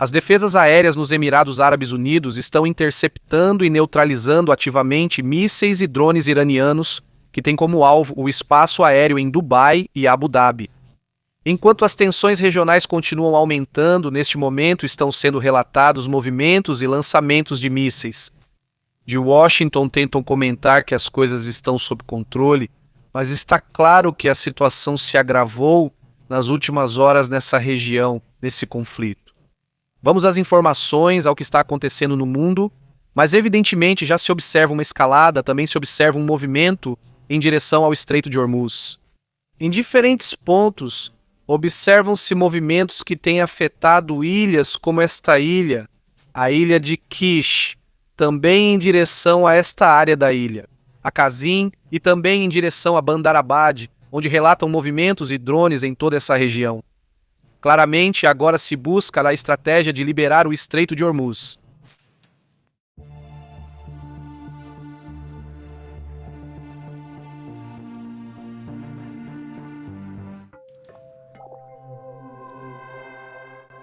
As defesas aéreas nos Emirados Árabes Unidos estão interceptando e neutralizando ativamente mísseis e drones iranianos que têm como alvo o espaço aéreo em Dubai e Abu Dhabi. Enquanto as tensões regionais continuam aumentando, neste momento estão sendo relatados movimentos e lançamentos de mísseis. De Washington tentam comentar que as coisas estão sob controle, mas está claro que a situação se agravou nas últimas horas nessa região, nesse conflito. Vamos às informações, ao que está acontecendo no mundo, mas evidentemente já se observa uma escalada, também se observa um movimento em direção ao Estreito de Hormuz. Em diferentes pontos, observam-se movimentos que têm afetado ilhas como esta ilha, a ilha de Kish, também em direção a esta área da ilha, a Qazim, e também em direção a Bandar Abad, onde relatam movimentos e drones em toda essa região. Claramente, agora se busca a estratégia de liberar o Estreito de Hormuz.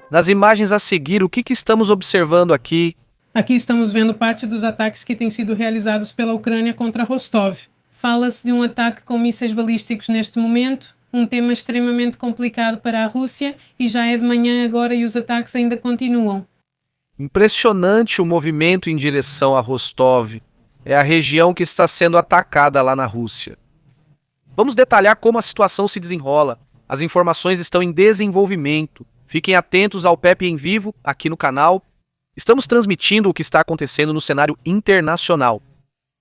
Nas imagens a seguir, o que estamos observando aqui? Aqui estamos vendo parte dos ataques que têm sido realizados pela Ucrânia contra Rostov. Fala-se de um ataque com mísseis balísticos neste momento, um tema extremamente complicado para a Rússia, e já é de manhã agora e os ataques ainda continuam. Impressionante o movimento em direção a Rostov. É a região que está sendo atacada lá na Rússia. Vamos detalhar como a situação se desenrola. As informações estão em desenvolvimento. Fiquem atentos ao Pepe em Vivo, aqui no canal. Estamos transmitindo o que está acontecendo no cenário internacional.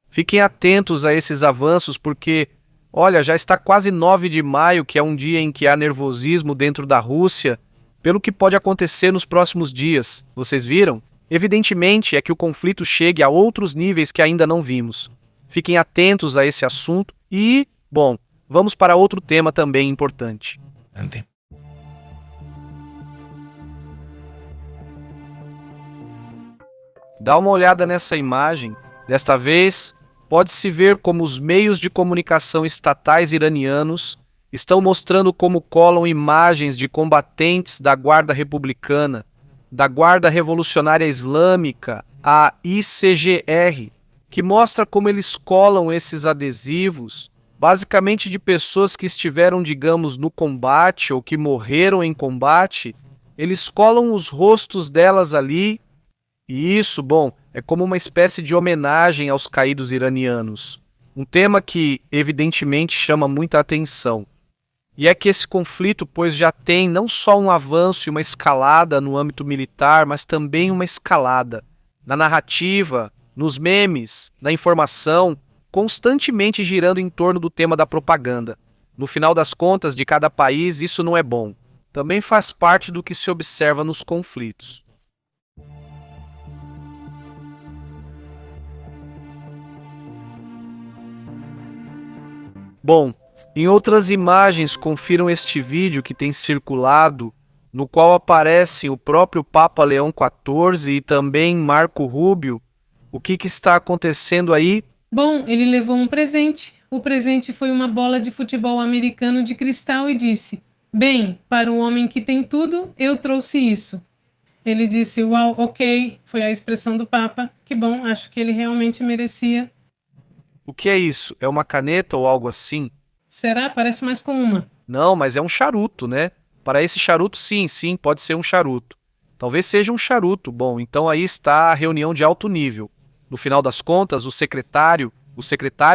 Fiquem atentos a esses avanços porque, olha, já está quase 9 de maio, que é um dia em que há nervosismo dentro da Rússia, pelo que pode acontecer nos próximos dias. Vocês viram? Evidentemente é que o conflito chegue a outros níveis que ainda não vimos. Fiquem atentos a esse assunto e, bom, vamos para outro tema também importante. Dá uma olhada nessa imagem. Desta vez, pode-se ver como os meios de comunicação estatais iranianos estão mostrando como colam imagens de combatentes da Guarda Republicana, da Guarda Revolucionária Islâmica, a ICGR, que mostra como eles colam esses adesivos, basicamente de pessoas que estiveram, digamos, no combate ou que morreram em combate. Eles colam os rostos delas ali. E isso, bom, é como uma espécie de homenagem aos caídos iranianos. Um tema que, evidentemente, chama muita atenção. E é que esse conflito, pois, já tem não só um avanço e uma escalada no âmbito militar, mas também uma escalada na narrativa, nos memes, na informação, constantemente girando em torno do tema da propaganda. No final das contas, de cada país, isso não é bom. Também faz parte do que se observa nos conflitos. Bom, em outras imagens, confiram este vídeo que tem circulado, no qual aparecem o próprio Papa Leão XIV e também Marco Rubio. O que está acontecendo aí? Bom, ele levou um presente. O presente foi uma bola de futebol americano de cristal e disse: "Bem, para um homem que tem tudo, eu trouxe isso." Ele disse: "Uau, ok." Foi a expressão do Papa. Que bom, acho que ele realmente merecia. O que é isso? É uma caneta ou algo assim? Será? Parece mais com uma. Não, mas é um charuto, né? Para esse charuto, sim, pode ser um charuto. Talvez seja um charuto. Bom, então aí está a reunião de alto nível. No final das contas, o secretário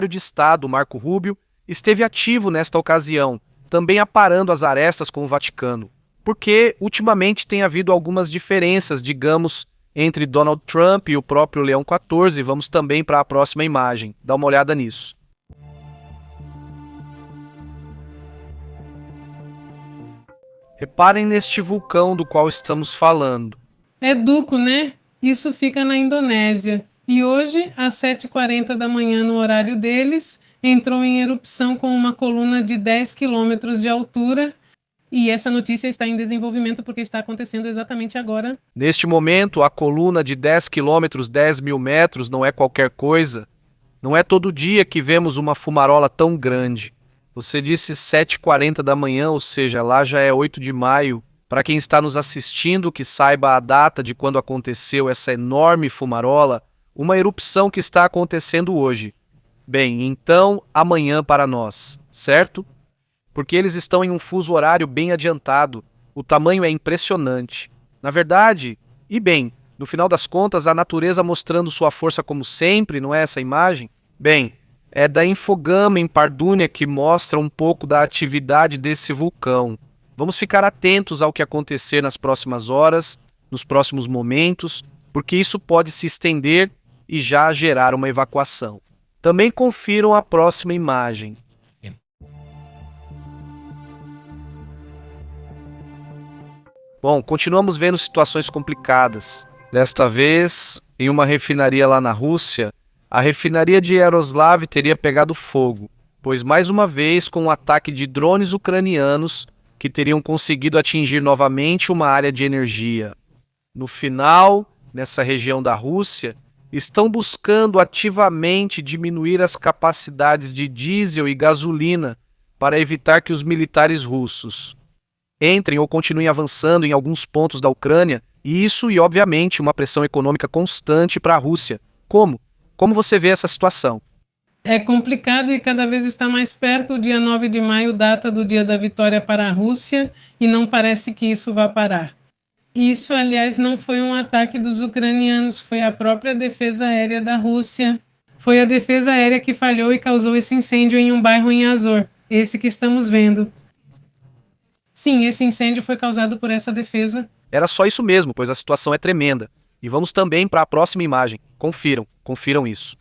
de Estado, Marco Rubio, esteve ativo nesta ocasião, também aparando as arestas com o Vaticano. Porque, ultimamente, tem havido algumas diferenças, digamos, entre Donald Trump e o próprio Leão XIV. Vamos também para a próxima imagem. Dá uma olhada nisso. Reparem neste vulcão do qual estamos falando. É Duco, né? Isso fica na Indonésia. E hoje, às 7h40 da manhã, no horário deles, entrou em erupção com uma coluna de 10 quilômetros de altura. E essa notícia está em desenvolvimento porque está acontecendo exatamente agora. Neste momento, a coluna de 10 quilômetros, 10 mil metros, não é qualquer coisa. Não é todo dia que vemos uma fumarola tão grande. Você disse 7h40 da manhã, ou seja, lá já é 8 de maio. Para quem está nos assistindo, que saiba a data de quando aconteceu essa enorme fumarola, uma erupção que está acontecendo hoje. Bem, então amanhã para nós, certo? Porque eles estão em um fuso horário bem adiantado. O tamanho é impressionante. Na verdade, e bem, no final das contas, a natureza mostrando sua força como sempre, não é essa imagem? Bem, é da infogama em Pardúnia que mostra um pouco da atividade desse vulcão. Vamos ficar atentos ao que acontecer nas próximas horas, nos próximos momentos, porque isso pode se estender e já gerar uma evacuação. Também confiram a próxima imagem. Bom, continuamos vendo situações complicadas. Desta vez, em uma refinaria lá na Rússia, a refinaria de Yaroslav teria pegado fogo, pois mais uma vez com um ataque de drones ucranianos que teriam conseguido atingir novamente uma área de energia. No final, nessa região da Rússia, estão buscando ativamente diminuir as capacidades de diesel e gasolina para evitar que os militares russos entrem ou continuem avançando em alguns pontos da Ucrânia, e isso obviamente, uma pressão econômica constante para a Rússia. Como? Como você vê essa situação? É complicado e cada vez está mais perto o dia 9 de maio, data do dia da vitória para a Rússia, e não parece que isso vá parar. Isso, aliás, não foi um ataque dos ucranianos, foi a própria defesa aérea da Rússia. Foi a defesa aérea que falhou e causou esse incêndio em um bairro em Azov, esse que estamos vendo. Sim, esse incêndio foi causado por essa defesa. Era só isso mesmo, pois a situação é tremenda. E vamos também para a próxima imagem. Confiram isso.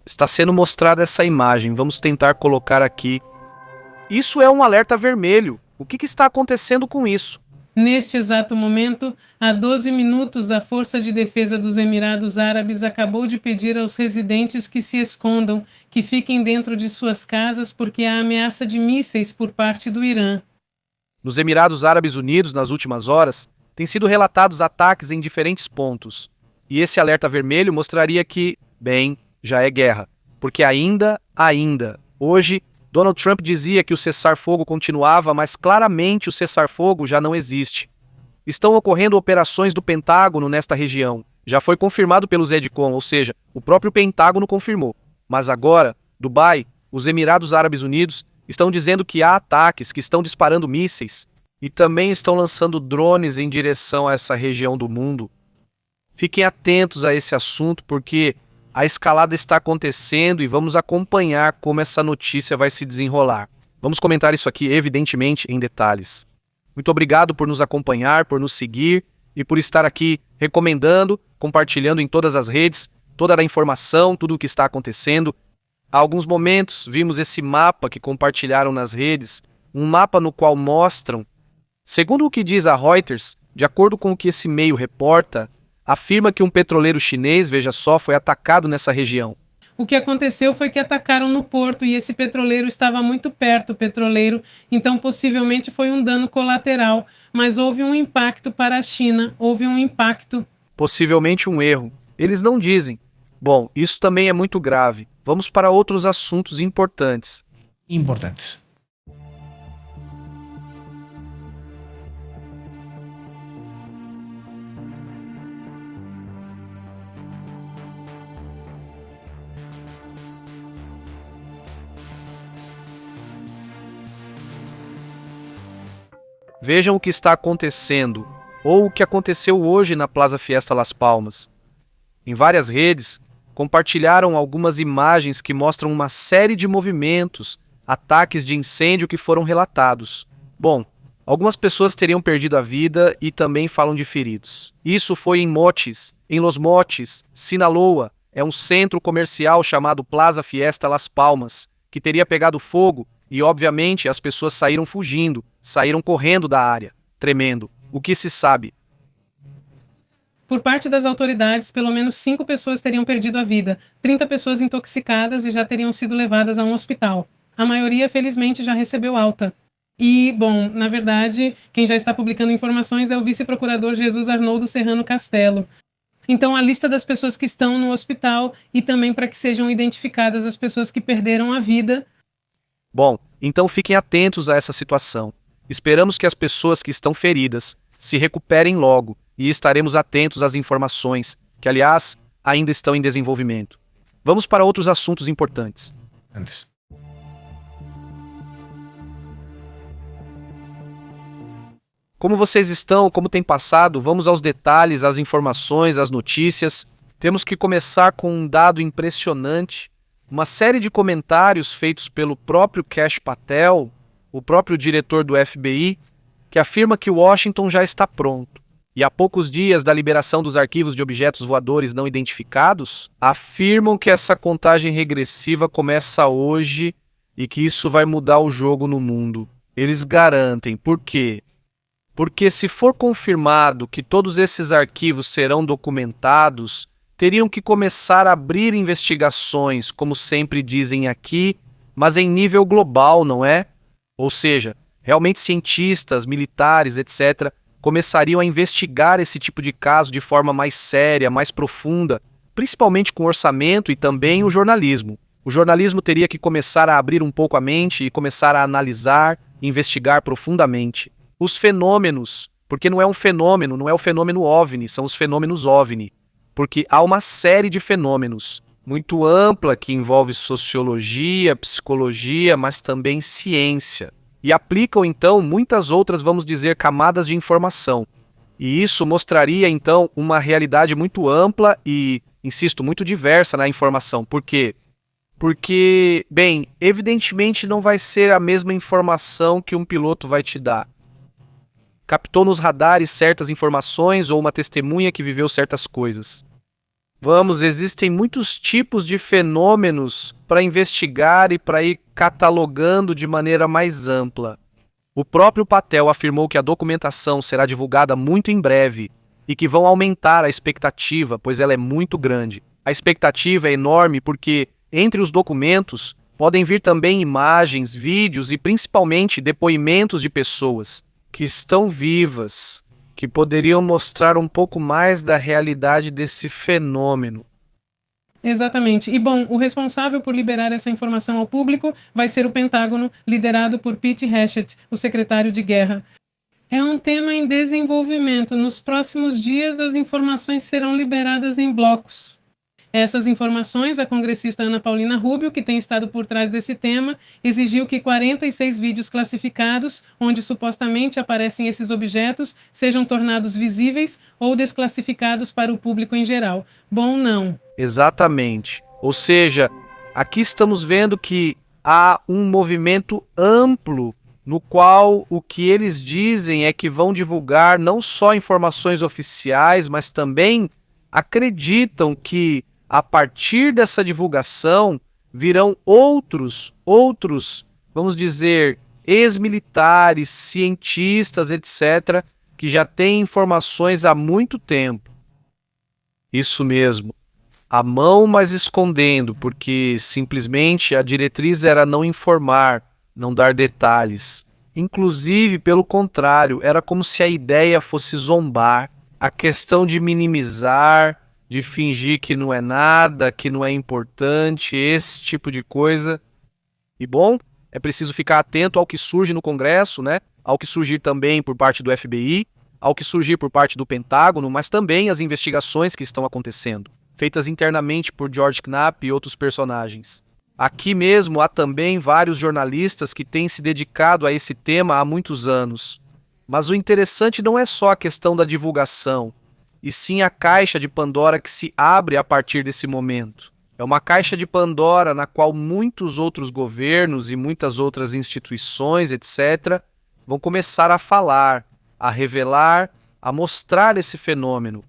Está sendo mostrada essa imagem, vamos tentar colocar aqui. Isso é um alerta vermelho. O que está acontecendo com isso? Neste exato momento, há 12 minutos, a Força de Defesa dos Emirados Árabes acabou de pedir aos residentes que se escondam, que fiquem dentro de suas casas porque há ameaça de mísseis por parte do Irã. Nos Emirados Árabes Unidos, nas últimas horas, têm sido relatados ataques em diferentes pontos. E esse alerta vermelho mostraria que, bem, já é guerra. Porque ainda, hoje, Donald Trump dizia que o cessar-fogo continuava, mas claramente o cessar-fogo já não existe. Estão ocorrendo operações do Pentágono nesta região. Já foi confirmado pelo ZEDCOM, ou seja, o próprio Pentágono confirmou. Mas agora, Dubai, os Emirados Árabes Unidos, estão dizendo que há ataques, que estão disparando mísseis e também estão lançando drones em direção a essa região do mundo. Fiquem atentos a esse assunto, porque a escalada está acontecendo e vamos acompanhar como essa notícia vai se desenrolar. Vamos comentar isso aqui, evidentemente, em detalhes. Muito obrigado por nos acompanhar, por nos seguir e por estar aqui recomendando, compartilhando em todas as redes, toda a informação, tudo o que está acontecendo. Há alguns momentos vimos esse mapa que compartilharam nas redes, um mapa no qual mostram, segundo o que diz a Reuters, de acordo com o que esse meio reporta, afirma que um petroleiro chinês, veja só, foi atacado nessa região. O que aconteceu foi que atacaram no porto e esse petroleiro estava muito perto, então possivelmente foi um dano colateral, mas houve um impacto para a China, Possivelmente um erro. Eles não dizem. Bom, isso também é muito grave. Vamos para outros assuntos importantes. Vejam o que está acontecendo, ou o que aconteceu hoje na Plaza Fiesta Las Palmas. Em várias redes, compartilharam algumas imagens que mostram uma série de movimentos, ataques de incêndio que foram relatados. Bom, algumas pessoas teriam perdido a vida e também falam de feridos. Isso foi em Moches, em Los Moches, Sinaloa, é um centro comercial chamado Plaza Fiesta Las Palmas, que teria pegado fogo e, obviamente, as pessoas saíram fugindo, saíram correndo da área, tremendo. O que se sabe? Por parte das autoridades, pelo menos 5 pessoas teriam perdido a vida, 30 pessoas intoxicadas e já teriam sido levadas a um hospital. A maioria, felizmente, já recebeu alta. E, bom, na verdade, quem já está publicando informações é o vice-procurador Jesus Arnoldo Serrano Castelo. Então, a lista das pessoas que estão no hospital e também para que sejam identificadas as pessoas que perderam a vida. Bom, então fiquem atentos a essa situação. Esperamos que as pessoas que estão feridas se recuperem logo e estaremos atentos às informações, que, aliás, ainda estão em desenvolvimento. Vamos para outros assuntos importantes. Antes. Como vocês estão? Como tem passado? Vamos aos detalhes, às informações, às notícias. Temos que começar com um dado impressionante. Uma série de comentários feitos pelo próprio Kash Patel, o próprio diretor do FBI, que afirma que Washington já está pronto. E há poucos dias da liberação dos arquivos de objetos voadores não identificados, afirmam que essa contagem regressiva começa hoje e que isso vai mudar o jogo no mundo. Eles garantem. Por quê? Porque se for confirmado que todos esses arquivos serão documentados, teriam que começar a abrir investigações, como sempre dizem aqui, mas em nível global, não é? Ou seja, realmente cientistas, militares, etc., começariam a investigar esse tipo de caso de forma mais séria, mais profunda, principalmente com orçamento e também o jornalismo. O jornalismo teria que começar a abrir um pouco a mente e começar a analisar, investigar profundamente. Os fenômenos, porque não é um fenômeno, não é o fenômeno OVNI, são os fenômenos OVNI. Porque há uma série de fenômenos muito ampla que envolve sociologia, psicologia, mas também ciência. E aplicam, então, muitas outras, vamos dizer, camadas de informação. E isso mostraria, então, uma realidade muito ampla e, insisto, muito diversa na informação. Por quê? Porque, bem, evidentemente não vai ser a mesma informação que um piloto vai te dar. Captou nos radares certas informações ou uma testemunha que viveu certas coisas. Existem muitos tipos de fenômenos para investigar e para ir catalogando de maneira mais ampla. O próprio Patel afirmou que a documentação será divulgada muito em breve e que vão aumentar a expectativa, pois ela é muito grande. A expectativa é enorme porque, entre os documentos, podem vir também imagens, vídeos e principalmente depoimentos de pessoas que estão vivas, que poderiam mostrar um pouco mais da realidade desse fenômeno. Exatamente. E, bom, o responsável por liberar essa informação ao público vai ser o Pentágono, liderado por Pete Hegseth, o secretário de Guerra. É um tema em desenvolvimento. Nos próximos dias, as informações serão liberadas em blocos. Essas informações, a congressista Ana Paulina Rubio, que tem estado por trás desse tema, exigiu que 46 vídeos classificados, onde supostamente aparecem esses objetos, sejam tornados visíveis ou desclassificados para o público em geral. Bom, não. Exatamente. Ou seja, aqui estamos vendo que há um movimento amplo no qual o que eles dizem é que vão divulgar não só informações oficiais, mas também acreditam que a partir dessa divulgação virão outros, vamos dizer, ex-militares, cientistas, etc., que já têm informações há muito tempo. Isso mesmo. A mão, mas escondendo, porque simplesmente a diretriz era não informar, não dar detalhes. Inclusive, pelo contrário, era como se a ideia fosse zombar, a questão de minimizar, de fingir que não é nada, que não é importante, esse tipo de coisa. E bom, é preciso ficar atento ao que surge no Congresso, né? Ao que surgir também por parte do FBI, ao que surgir por parte do Pentágono, mas também as investigações que estão acontecendo, feitas internamente por George Knapp e outros personagens. Aqui mesmo há também vários jornalistas que têm se dedicado a esse tema há muitos anos. Mas o interessante não é só a questão da divulgação, e sim a caixa de Pandora que se abre a partir desse momento. É uma caixa de Pandora na qual muitos outros governos e muitas outras instituições, etc., vão começar a falar, a revelar, a mostrar esse fenômeno.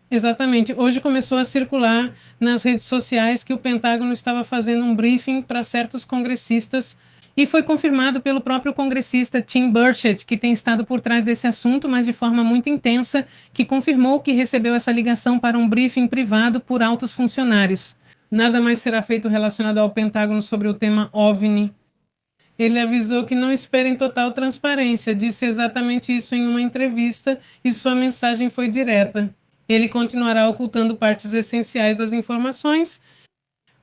Exatamente. Hoje começou a circular nas redes sociais que o Pentágono estava fazendo um briefing para certos congressistas e foi confirmado pelo próprio congressista Tim Burchett, que tem estado por trás desse assunto, mas de forma muito intensa, que confirmou que recebeu essa ligação para um briefing privado por altos funcionários. Nada mais será feito relacionado ao Pentágono sobre o tema OVNI. Ele avisou que não esperem total transparência, disse exatamente isso em uma entrevista e sua mensagem foi direta. Ele continuará ocultando partes essenciais das informações.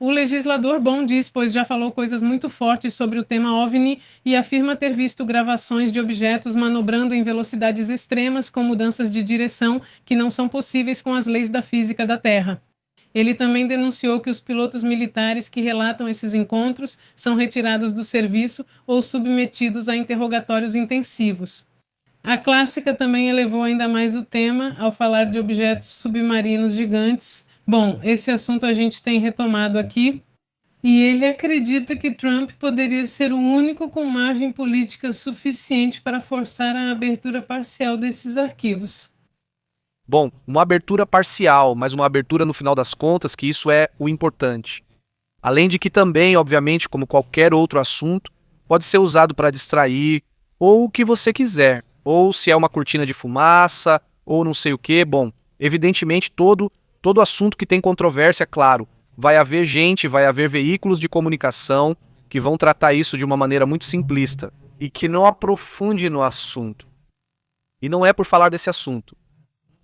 O legislador bom diz, pois já falou coisas muito fortes sobre o tema OVNI e afirma ter visto gravações de objetos manobrando em velocidades extremas com mudanças de direção que não são possíveis com as leis da física da Terra. Ele também denunciou que os pilotos militares que relatam esses encontros são retirados do serviço ou submetidos a interrogatórios intensivos. A clássica também elevou ainda mais o tema ao falar de objetos submarinos gigantes. Bom, esse assunto a gente tem retomado aqui. E ele acredita que Trump poderia ser o único com margem política suficiente para forçar a abertura parcial desses arquivos. Bom, uma abertura parcial, mas uma abertura no final das contas, que isso é o importante. Além de que também, obviamente, como qualquer outro assunto, pode ser usado para distrair, ou o que você quiser, ou se é uma cortina de fumaça, ou não sei o que. Bom, evidentemente todo assunto que tem controvérsia, claro, vai haver gente, vai haver veículos de comunicação que vão tratar isso de uma maneira muito simplista e que não aprofunde no assunto. E não é por falar desse assunto.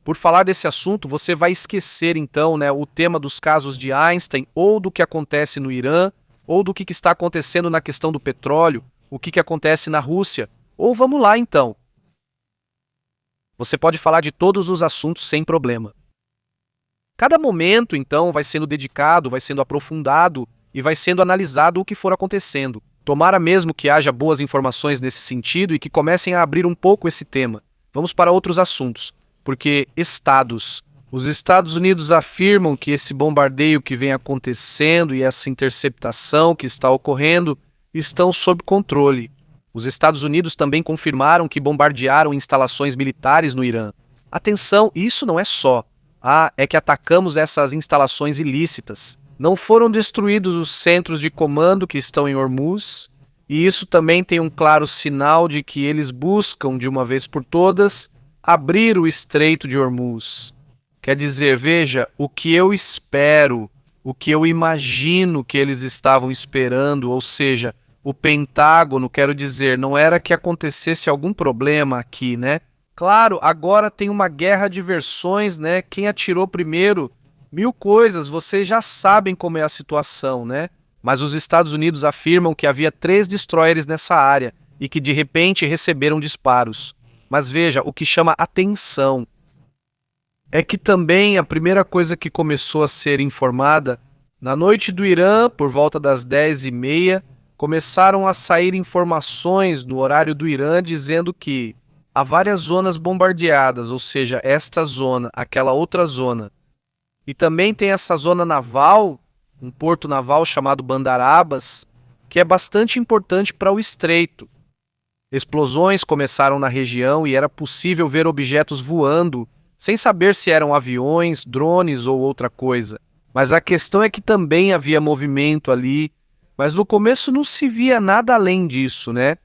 Por falar desse assunto, você vai esquecer, então, o tema dos casos de Einstein, ou do que acontece no Irã, ou do que está acontecendo na questão do petróleo, o que acontece na Rússia. Ou vamos lá, então. Você pode falar de todos os assuntos sem problema. Cada momento, então, vai sendo dedicado, vai sendo aprofundado e vai sendo analisado o que for acontecendo. Tomara mesmo que haja boas informações nesse sentido e que comecem a abrir um pouco esse tema. Vamos para outros assuntos. Porque os Estados Unidos afirmam que esse bombardeio que vem acontecendo e essa interceptação que está ocorrendo estão sob controle. Os Estados Unidos também confirmaram que bombardearam instalações militares no Irã. Atenção, isso não é só. É que atacamos essas instalações ilícitas. Não foram destruídos os centros de comando que estão em Hormuz, e isso também tem um claro sinal de que eles buscam, de uma vez por todas, abrir o Estreito de Hormuz. Quer dizer, veja, o que eu espero, o que eu imagino que eles estavam esperando, ou seja, o Pentágono, quero dizer, não era que acontecesse algum problema aqui, né? Claro, agora tem uma guerra de versões, né? Quem atirou primeiro, 1000 coisas, vocês já sabem como é a situação, né? Mas os Estados Unidos afirmam que havia 3 destroyers nessa área e que de repente receberam disparos. Mas veja, o que chama atenção é que também a primeira coisa que começou a ser informada, na noite do Irã, por volta das 10h30, começaram a sair informações no horário do Irã dizendo que há várias zonas bombardeadas, ou seja, esta zona, aquela outra zona. E também tem essa zona naval, um porto naval chamado Bandar Abbas, que é bastante importante para o estreito. Explosões começaram na região e era possível ver objetos voando, sem saber se eram aviões, drones ou outra coisa. Mas a questão é que também havia movimento ali, mas no começo não se via nada além disso, né?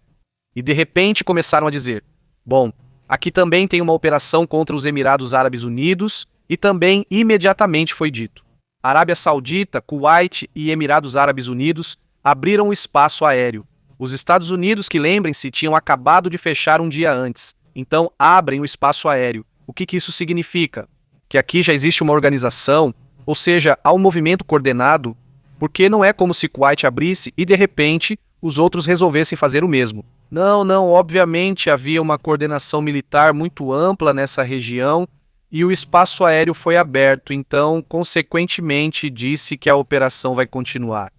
E de repente começaram a dizer, bom, aqui também tem uma operação contra os Emirados Árabes Unidos e também imediatamente foi dito. Arábia Saudita, Kuwait e Emirados Árabes Unidos abriram o espaço aéreo. Os Estados Unidos, que lembrem-se, tinham acabado de fechar um dia antes, então abrem o espaço aéreo. O que isso significa? Que aqui já existe uma organização, ou seja, há um movimento coordenado, porque não é como se Kuwait abrisse e de repente os outros resolvessem fazer o mesmo. Não, obviamente havia uma coordenação militar muito ampla nessa região e o espaço aéreo foi aberto, então, consequentemente, disse que a operação vai continuar.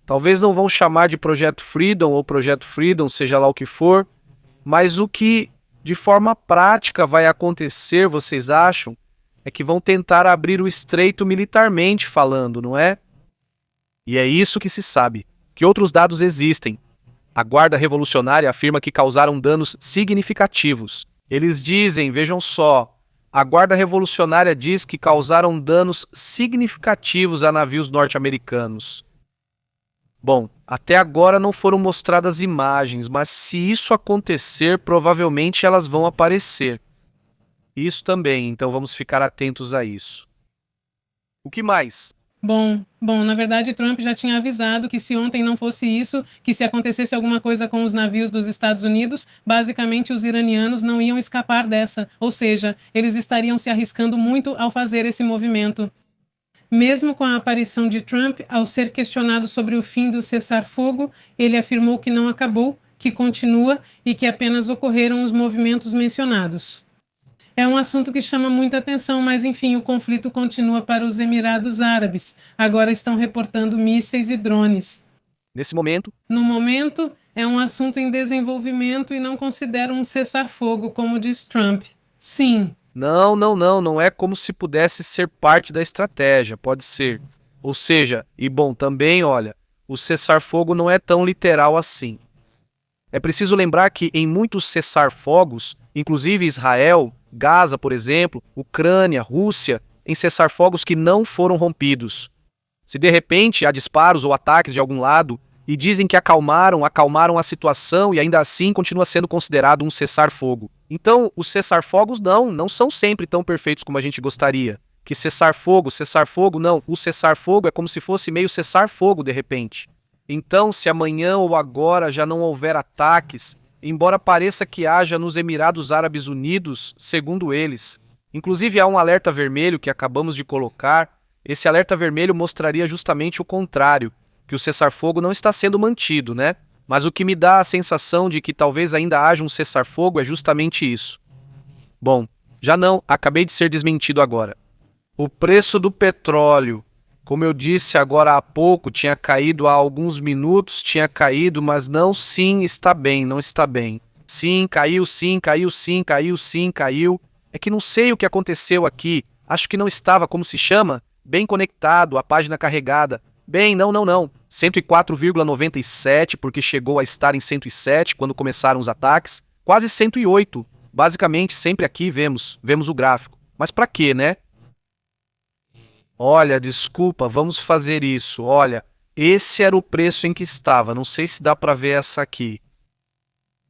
Talvez não vão chamar de Projeto Freedom ou Projeto Freedom, seja lá o que for, mas o que de forma prática vai acontecer, vocês acham, é que vão tentar abrir o estreito militarmente falando, não é? E é isso que se sabe. Que outros dados existem? A Guarda Revolucionária afirma que causaram danos significativos. Eles dizem, vejam só, a Guarda Revolucionária diz que causaram danos significativos a navios norte-americanos. Bom, até agora não foram mostradas imagens, mas se isso acontecer, provavelmente elas vão aparecer. Isso também, então vamos ficar atentos a isso. O que mais? Na verdade, Trump já tinha avisado que se ontem não fosse isso, que se acontecesse alguma coisa com os navios dos Estados Unidos, basicamente os iranianos não iam escapar dessa, ou seja, eles estariam se arriscando muito ao fazer esse movimento. Mesmo com a aparição de Trump, ao ser questionado sobre o fim do cessar-fogo, ele afirmou que não acabou, que continua e que apenas ocorreram os movimentos mencionados. É um assunto que chama muita atenção, mas enfim, o conflito continua para os Emirados Árabes. Agora estão reportando mísseis e drones. Nesse momento, No momento, é um assunto em desenvolvimento e não consideram um cessar-fogo, como diz Trump. Sim, não é como se pudesse ser parte da estratégia, pode ser. Ou seja, e bom, também, olha, o cessar-fogo não é tão literal assim. É preciso lembrar que em muitos cessar-fogos, inclusive Israel, Gaza, por exemplo, Ucrânia, Rússia, em cessar-fogos que não foram rompidos. Se de repente há disparos ou ataques de algum lado e dizem que acalmaram a situação e ainda assim continua sendo considerado um cessar-fogo. Então, os cessar-fogos não são sempre tão perfeitos como a gente gostaria. Que cessar-fogo, não. O cessar-fogo é como se fosse meio cessar-fogo de repente. Então, se amanhã ou agora já não houver ataques, embora pareça que haja nos Emirados Árabes Unidos, segundo eles. Inclusive há um alerta vermelho que acabamos de colocar. Esse alerta vermelho mostraria justamente o contrário, que o cessar-fogo não está sendo mantido, né? Mas o que me dá a sensação de que talvez ainda haja um cessar-fogo é justamente isso. Bom, já não, acabei de ser desmentido agora. O preço do petróleo, como eu disse agora há pouco, tinha caído há alguns minutos, mas não, sim, está bem, não está bem. Sim, caiu. É que não sei o que aconteceu aqui, acho que não estava, como se chama, bem conectado, a página carregada. Bem, não. 104,97, porque chegou a estar em 107 quando começaram os ataques. Quase 108. Basicamente, sempre aqui vemos o gráfico. Mas para quê, né? Olha, desculpa, vamos fazer isso. Olha, esse era o preço em que estava. Não sei se dá para ver essa aqui.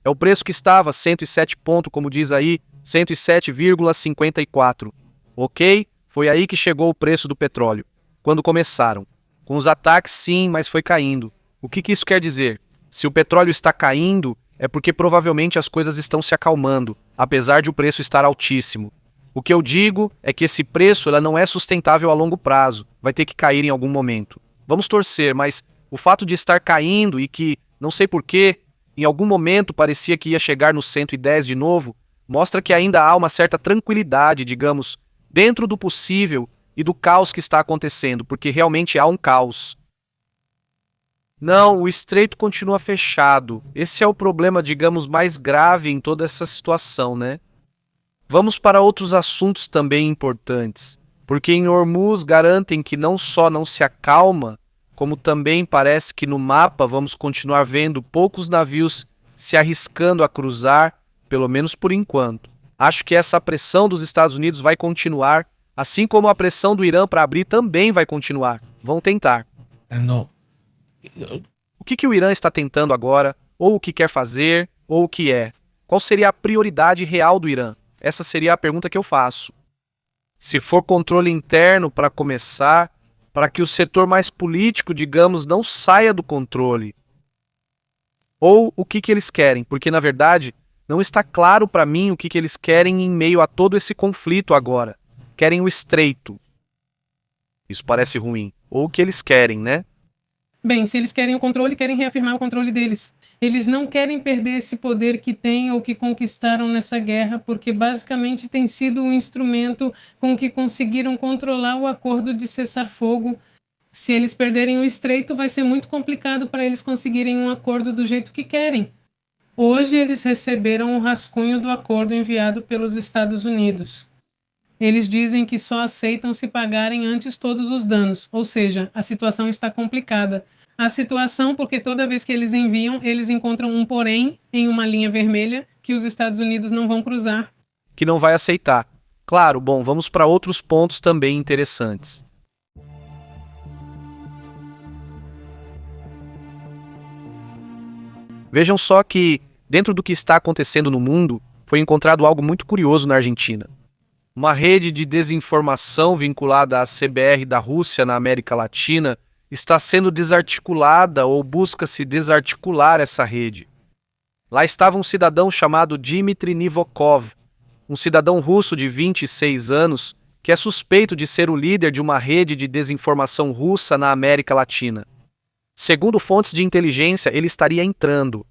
É o preço que estava, 107 ponto, como diz aí, 107,54. Ok? Foi aí que chegou o preço do petróleo. Quando começaram. Com os ataques, sim, mas foi caindo. O que isso quer dizer? Se o petróleo está caindo, é porque provavelmente as coisas estão se acalmando, apesar de o preço estar altíssimo. O que eu digo é que esse preço ela não é sustentável a longo prazo, vai ter que cair em algum momento. Vamos torcer, mas o fato de estar caindo e que, não sei porquê, em algum momento parecia que ia chegar nos 110 de novo, mostra que ainda há uma certa tranquilidade, digamos, dentro do possível e do caos que está acontecendo, porque realmente há um caos. Não, o estreito continua fechado. Esse é o problema, digamos, mais grave em toda essa situação, né? Vamos para outros assuntos também importantes, porque em Hormuz garantem que não só não se acalma, como também parece que no mapa vamos continuar vendo poucos navios se arriscando a cruzar, pelo menos por enquanto. Acho que essa pressão dos Estados Unidos vai continuar, assim como a pressão do Irã para abrir também vai continuar. Vão tentar. Não. O que o Irã está tentando agora, ou o que quer fazer, ou o que é? Qual seria a prioridade real do Irã? Essa seria a pergunta que eu faço. Se for controle interno para começar, para que o setor mais político, digamos, não saia do controle. Ou o que eles querem, porque na verdade não está claro para mim o que eles querem em meio a todo esse conflito agora. Querem o estreito. Isso parece ruim. Ou o que eles querem, né? Bem, se eles querem o controle, querem reafirmar o controle deles. Eles não querem perder esse poder que têm ou que conquistaram nessa guerra, porque basicamente tem sido um instrumento com que conseguiram controlar o acordo de cessar-fogo. Se eles perderem o estreito, vai ser muito complicado para eles conseguirem um acordo do jeito que querem. Hoje eles receberam um rascunho do acordo enviado pelos Estados Unidos. Eles dizem que só aceitam se pagarem antes todos os danos, ou seja, a situação está complicada. A situação porque toda vez que eles enviam, eles encontram um porém em uma linha vermelha que os Estados Unidos não vão cruzar. Que não vai aceitar. Claro, bom, vamos para outros pontos também interessantes. Vejam só que, dentro do que está acontecendo no mundo, foi encontrado algo muito curioso na Argentina. Uma rede de desinformação vinculada à CBR da Rússia na América Latina está sendo desarticulada ou busca-se desarticular essa rede. Lá estava um cidadão chamado Dmitry Nivokov, um cidadão russo de 26 anos, que é suspeito de ser o líder de uma rede de desinformação russa na América Latina. Segundo fontes de inteligência, ele estaria entrando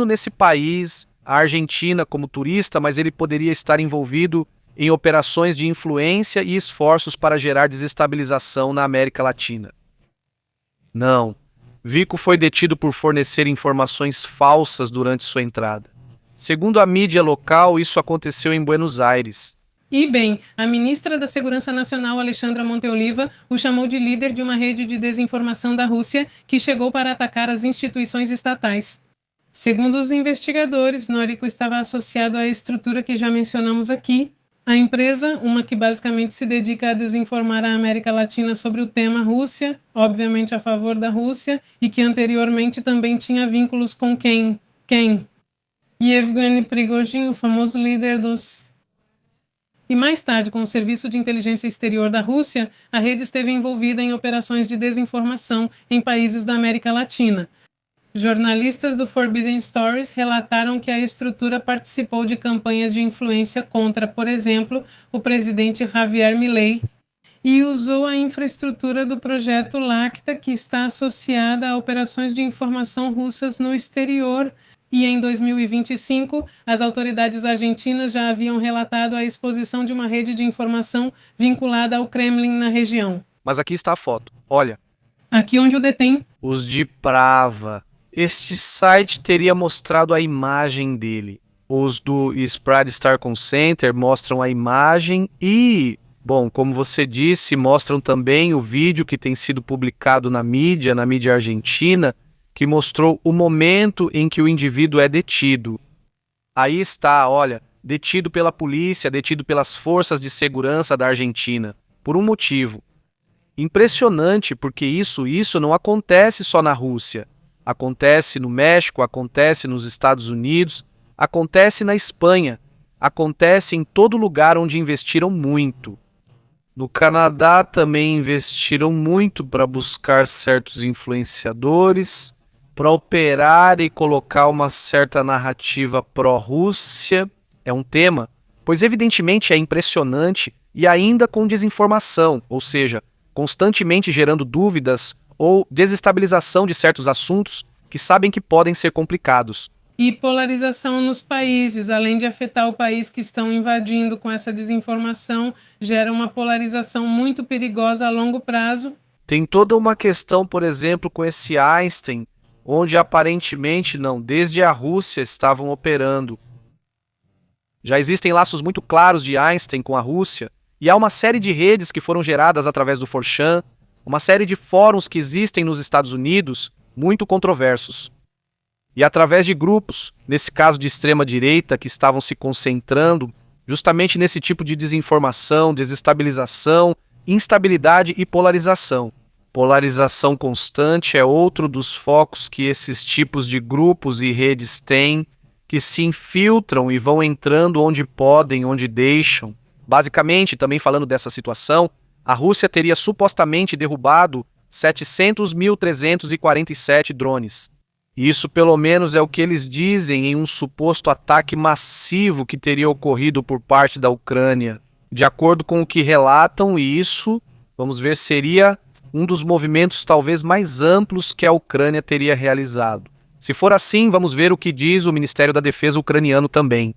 nesse país, a Argentina, como turista, mas ele poderia estar envolvido em operações de influência e esforços para gerar desestabilização na América Latina. Não, Vico foi detido por fornecer informações falsas durante sua entrada. Segundo a mídia local, isso aconteceu em Buenos Aires. E bem, a ministra da Segurança Nacional, Alexandra Monteoliva, o chamou de líder de uma rede de desinformação da Rússia que chegou para atacar as instituições estatais. Segundo os investigadores, Nórico estava associado à estrutura que já mencionamos aqui. A empresa, uma que basicamente se dedica a desinformar a América Latina sobre o tema Rússia, obviamente a favor da Rússia, e que anteriormente também tinha vínculos com quem? Yevgeny Prigozhin, o famoso líder dos... E mais tarde, com o Serviço de Inteligência Exterior da Rússia, a rede esteve envolvida em operações de desinformação em países da América Latina. Jornalistas do Forbidden Stories relataram que a estrutura participou de campanhas de influência contra, por exemplo, o presidente Javier Milei e usou a infraestrutura do projeto Lacta, que está associada a operações de informação russas no exterior. E em 2025, as autoridades argentinas já haviam relatado a exposição de uma rede de informação vinculada ao Kremlin na região. Mas aqui está a foto. Olha. Aqui onde o detém. Os de Prava. Este site teria mostrado a imagem dele. Os do Spread Starcom Center mostram a imagem e, bom, como você disse, mostram também o vídeo que tem sido publicado na mídia argentina, que mostrou o momento em que o indivíduo é detido. Aí está, olha, detido pela polícia, detido pelas forças de segurança da Argentina, por um motivo. Impressionante, porque isso não acontece só na Rússia. Acontece no México, acontece nos Estados Unidos, acontece na Espanha, acontece em todo lugar onde investiram muito. No Canadá também investiram muito para buscar certos influenciadores, para operar e colocar uma certa narrativa pró-Rússia. É um tema, pois evidentemente é impressionante e ainda com desinformação, ou seja, constantemente gerando dúvidas ou desestabilização de certos assuntos que sabem que podem ser complicados. E polarização nos países, além de afetar o país que estão invadindo com essa desinformação, gera uma polarização muito perigosa a longo prazo. Tem toda uma questão, por exemplo, com esse Einstein, onde aparentemente desde a Rússia estavam operando. Já existem laços muito claros de Einstein com a Rússia, e há uma série de redes que foram geradas através do 4chan, uma série de fóruns que existem nos Estados Unidos, muito controversos. E através de grupos, nesse caso de extrema-direita, que estavam se concentrando justamente nesse tipo de desinformação, desestabilização, instabilidade e polarização. Polarização constante é outro dos focos que esses tipos de grupos e redes têm, que se infiltram e vão entrando onde podem, onde deixam. Basicamente, também falando dessa situação, a Rússia teria supostamente derrubado 700.347 drones. Isso pelo menos é o que eles dizem em um suposto ataque massivo que teria ocorrido por parte da Ucrânia. De acordo com o que relatam, e isso, vamos ver, seria um dos movimentos talvez mais amplos que a Ucrânia teria realizado. Se for assim, vamos ver o que diz o Ministério da Defesa ucraniano também.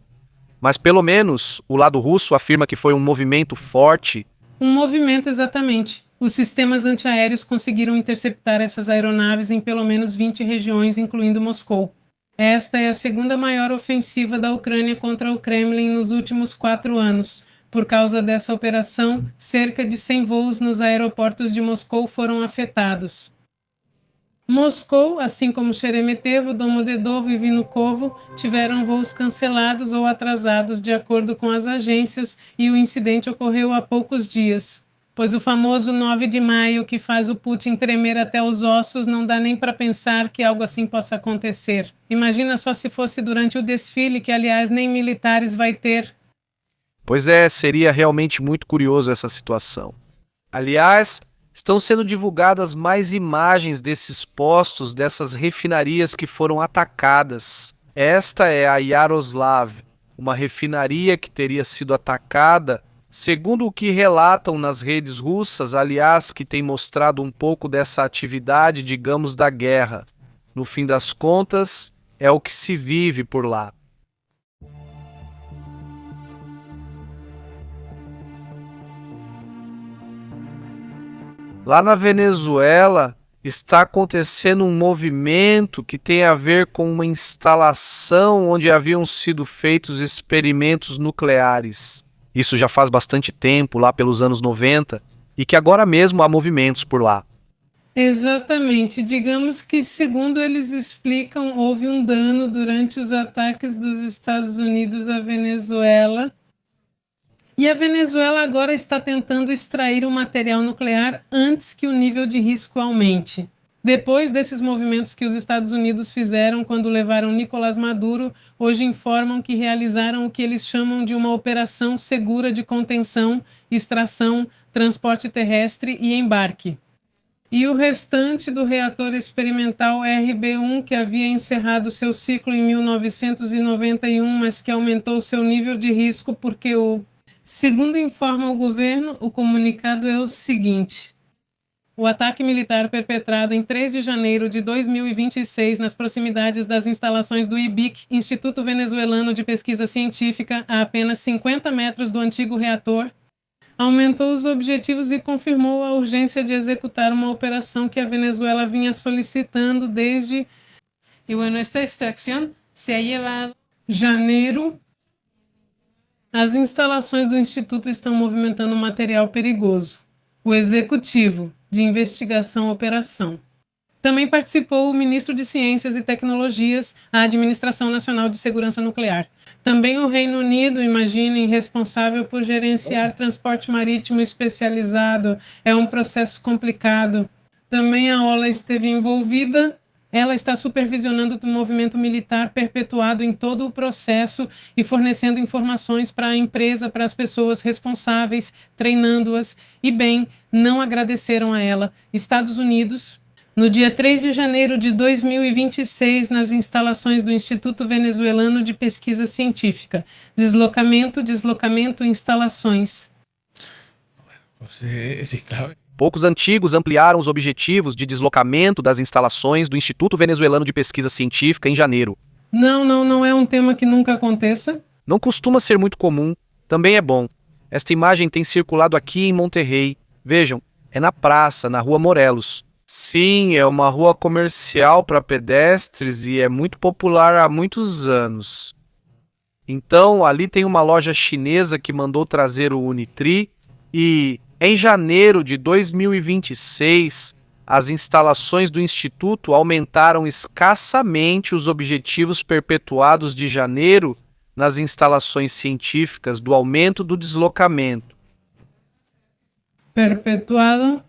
Mas pelo menos o lado russo afirma que foi um movimento forte. Um movimento, exatamente. Os sistemas antiaéreos conseguiram interceptar essas aeronaves em pelo menos 20 regiões, incluindo Moscou. Esta é a segunda maior ofensiva da Ucrânia contra o Kremlin nos últimos 4 anos. Por causa dessa operação, cerca de 100 voos nos aeroportos de Moscou foram afetados. Moscou, assim como Sheremetevo, Domodedovo e Vnukovo, tiveram voos cancelados ou atrasados de acordo com as agências e o incidente ocorreu há poucos dias. Pois o famoso 9 de maio que faz o Putin tremer até os ossos não dá nem para pensar que algo assim possa acontecer. Imagina só se fosse durante o desfile, que aliás nem militares vai ter. Pois é, seria realmente muito curioso essa situação. Aliás, estão sendo divulgadas mais imagens desses postos, dessas refinarias que foram atacadas. Esta é a Yaroslav, uma refinaria que teria sido atacada, segundo o que relatam nas redes russas, aliás, que tem mostrado um pouco dessa atividade, digamos, da guerra. No fim das contas, é o que se vive por lá. Lá na Venezuela está acontecendo um movimento que tem a ver com uma instalação onde haviam sido feitos experimentos nucleares. Isso já faz bastante tempo, lá pelos anos 90, e que agora mesmo há movimentos por lá. Exatamente. Digamos que, segundo eles explicam, houve um dano durante os ataques dos Estados Unidos à Venezuela. E a Venezuela agora está tentando extrair o material nuclear antes que o nível de risco aumente. Depois desses movimentos que os Estados Unidos fizeram quando levaram Nicolás Maduro, hoje informam que realizaram o que eles chamam de uma operação segura de contenção, extração, transporte terrestre e embarque. E o restante do reator experimental RB1, que havia encerrado seu ciclo em 1991, mas que aumentou seu nível de risco porque segundo informa o governo, o comunicado é o seguinte: o ataque militar perpetrado em 3 de janeiro de 2026 nas proximidades das instalações do IBIC, Instituto Venezuelano de Pesquisa Científica, a apenas 50 metros do antigo reator, aumentou os objetivos e confirmou a urgência de executar uma operação que a Venezuela vinha solicitando desde... E bueno, esta extracción se ha llevado... Janeiro. As instalações do Instituto estão movimentando material perigoso. O Executivo de Investigação Operação. Também participou o Ministro de Ciências e Tecnologias, a Administração Nacional de Segurança Nuclear. Também o Reino Unido, imaginem, responsável por gerenciar transporte marítimo especializado. É um processo complicado. Também a OLA esteve envolvida. Ela está supervisionando o movimento militar perpetuado em todo o processo e fornecendo informações para a empresa, para as pessoas responsáveis, treinando-as. E bem, não agradeceram a ela. Estados Unidos... No dia 3 de janeiro de 2026, nas instalações do Instituto Venezuelano de Pesquisa Científica. Deslocamento, instalações. Poucos antigos ampliaram os objetivos de deslocamento das instalações do Instituto Venezuelano de Pesquisa Científica em janeiro. Não é um tema que nunca aconteça. Não costuma ser muito comum, também é bom. Esta imagem tem circulado aqui em Monterrey. Vejam, é na praça, na Rua Morelos. Sim, é uma rua comercial para pedestres e é muito popular há muitos anos. Então, ali tem uma loja chinesa que mandou trazer o Unitri e, em janeiro de 2026, as instalações do Instituto aumentaram escassamente os objetivos perpetuados de janeiro nas instalações científicas do aumento do deslocamento. Perpetuado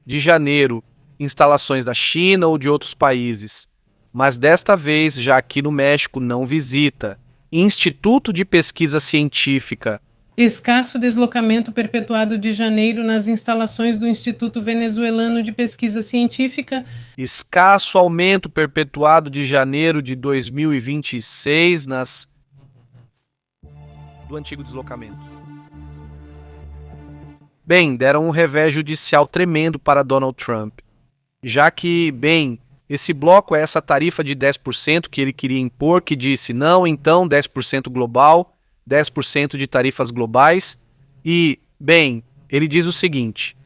de janeiro, instalações da China ou de outros países, mas desta vez já aqui no México não visita. Instituto de Pesquisa Científica. Escasso deslocamento perpetuado de janeiro nas instalações do Instituto Venezuelano de Pesquisa Científica. Escasso aumento perpetuado de janeiro de 2026 do antigo deslocamento. Bem, deram um revés judicial tremendo para Donald Trump, já que, bem, esse bloco é essa tarifa de 10% que ele queria impor, que disse não, então 10% global, 10% de tarifas globais, e, bem, ele diz o seguinte,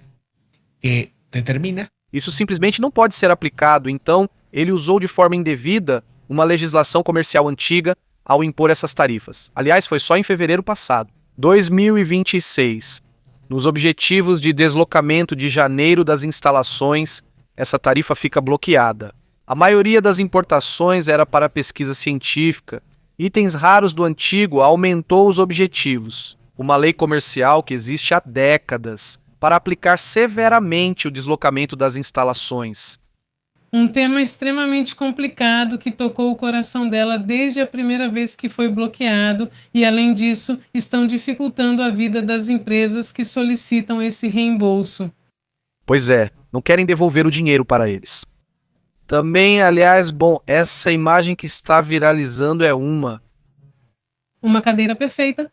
determina. Isso simplesmente não pode ser aplicado, então ele usou de forma indevida uma legislação comercial antiga ao impor essas tarifas. Aliás, foi só em fevereiro passado, 2026. Nos objetivos de deslocamento de janeiro das instalações, essa tarifa fica bloqueada. A maioria das importações era para pesquisa científica. Itens raros do antigo aumentou os objetivos. Uma lei comercial que existe há décadas para aplicar severamente o deslocamento das instalações. Um tema extremamente complicado que tocou o coração dela desde a primeira vez que foi bloqueado e, além disso, estão dificultando a vida das empresas que solicitam esse reembolso. Pois é, não querem devolver o dinheiro para eles. Também, aliás, bom, essa imagem que está viralizando é uma cadeira perfeita.